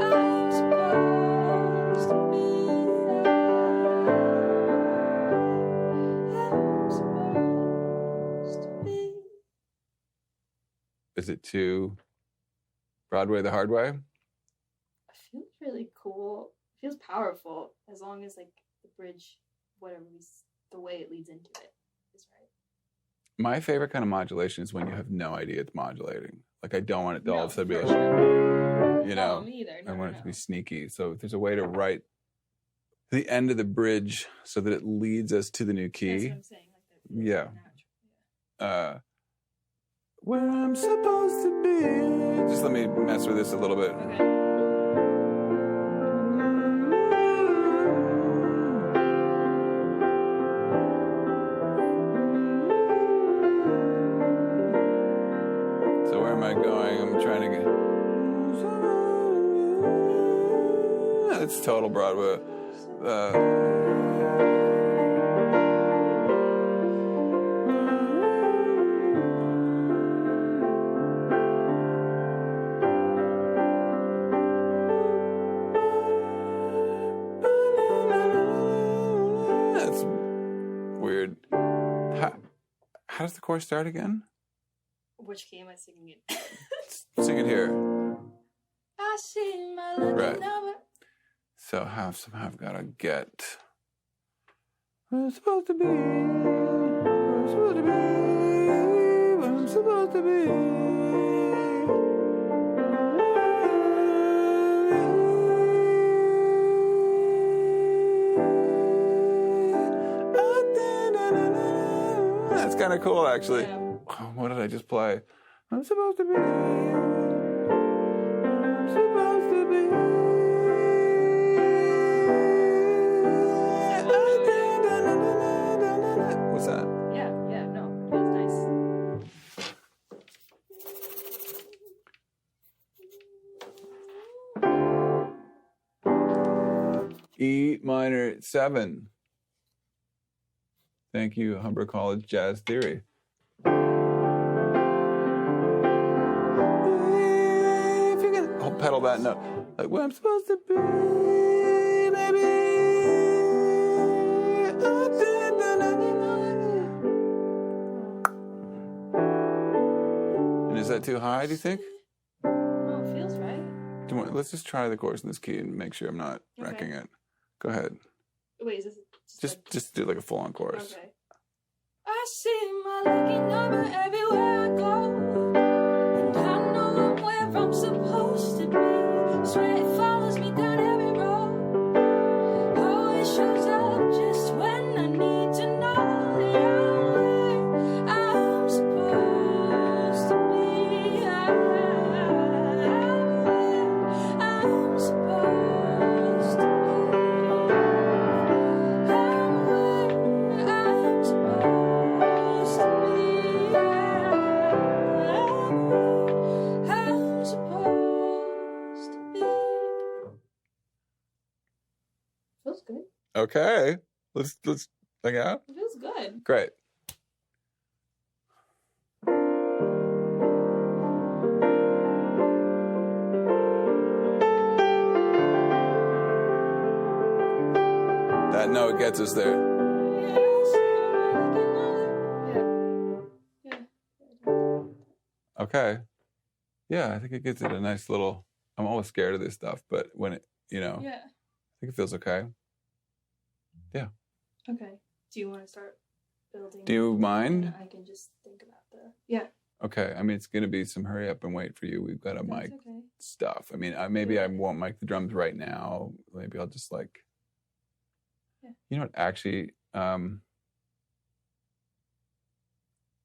I'm supposed to be. I'm supposed to be. Is it too Broadway the hard way? It feels really cool. It feels powerful as long as like the bridge, the way it leads into it is right. My favorite kind of modulation is when you have no idea it's modulating. Like I don't want it to all of a sudden be for like, sure. you know, No, me either. I want it to be sneaky. So if there's a way to write the end of the bridge so that it leads us to the new That's key. what I'm saying. Like that feels Yeah. natural. where I'm supposed to be. Just let me mess with this a little bit. Okay. So where am I going? I'm trying to get... It's total Broadway. That's weird. How does the chorus start again? Which key am I singing in? Sing it here. I see my lucky Right. number. So somehow I've got to get where I'm supposed to be. Where I'm supposed to be. Where I'm supposed to be. That's kind of cool, actually. Yeah. What did I just play? I'm supposed to be. I'm supposed to be. What's that? Yeah, no, it feels nice. E minor 7. Thank you, Humber College Jazz Theory. If you can pedal that note, like where I'm supposed to be, baby. And is that too high, do you think? Oh, it feels right. Let's just try the chorus in this key and make sure I'm not wrecking it. Go ahead. Wait, is this Just do like a full-on chorus. Okay. I see my lucky number everywhere I go, and I know I'm where I'm supposed to be. Swear it follows me down every road. Always shows up just when I need to know that I'm supposed to be. I'm supposed to be. Feels good. Okay. Let's hang out. It feels good. Great. That note gets us there. Okay. Yeah, I think it gives it a nice little... I'm always scared of this stuff, but when it, Yeah. I think it feels okay. Yeah. Okay. Do you want to start building? Do you mind? I can just think about the... Yeah. Okay. I mean, it's going to be some hurry up and wait for you. We've got to mic Okay. stuff. I mean, maybe I won't mic the drums right now. Maybe I'll just like... Yeah. You know what? Actually,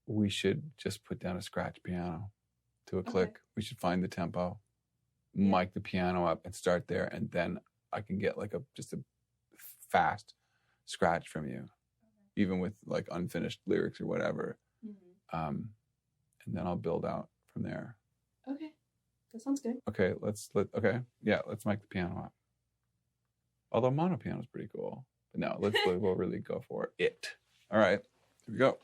we should just put down a scratch piano to a click. We should find the tempo, mic the piano up and start there. And then I can get like just a fast scratch from you, even with like unfinished lyrics or whatever. And then I'll build out from there. Okay. That sounds good. Okay. Let's mic the piano up. Although mono piano is pretty cool. But no, we'll really go for it. All right. Here we go.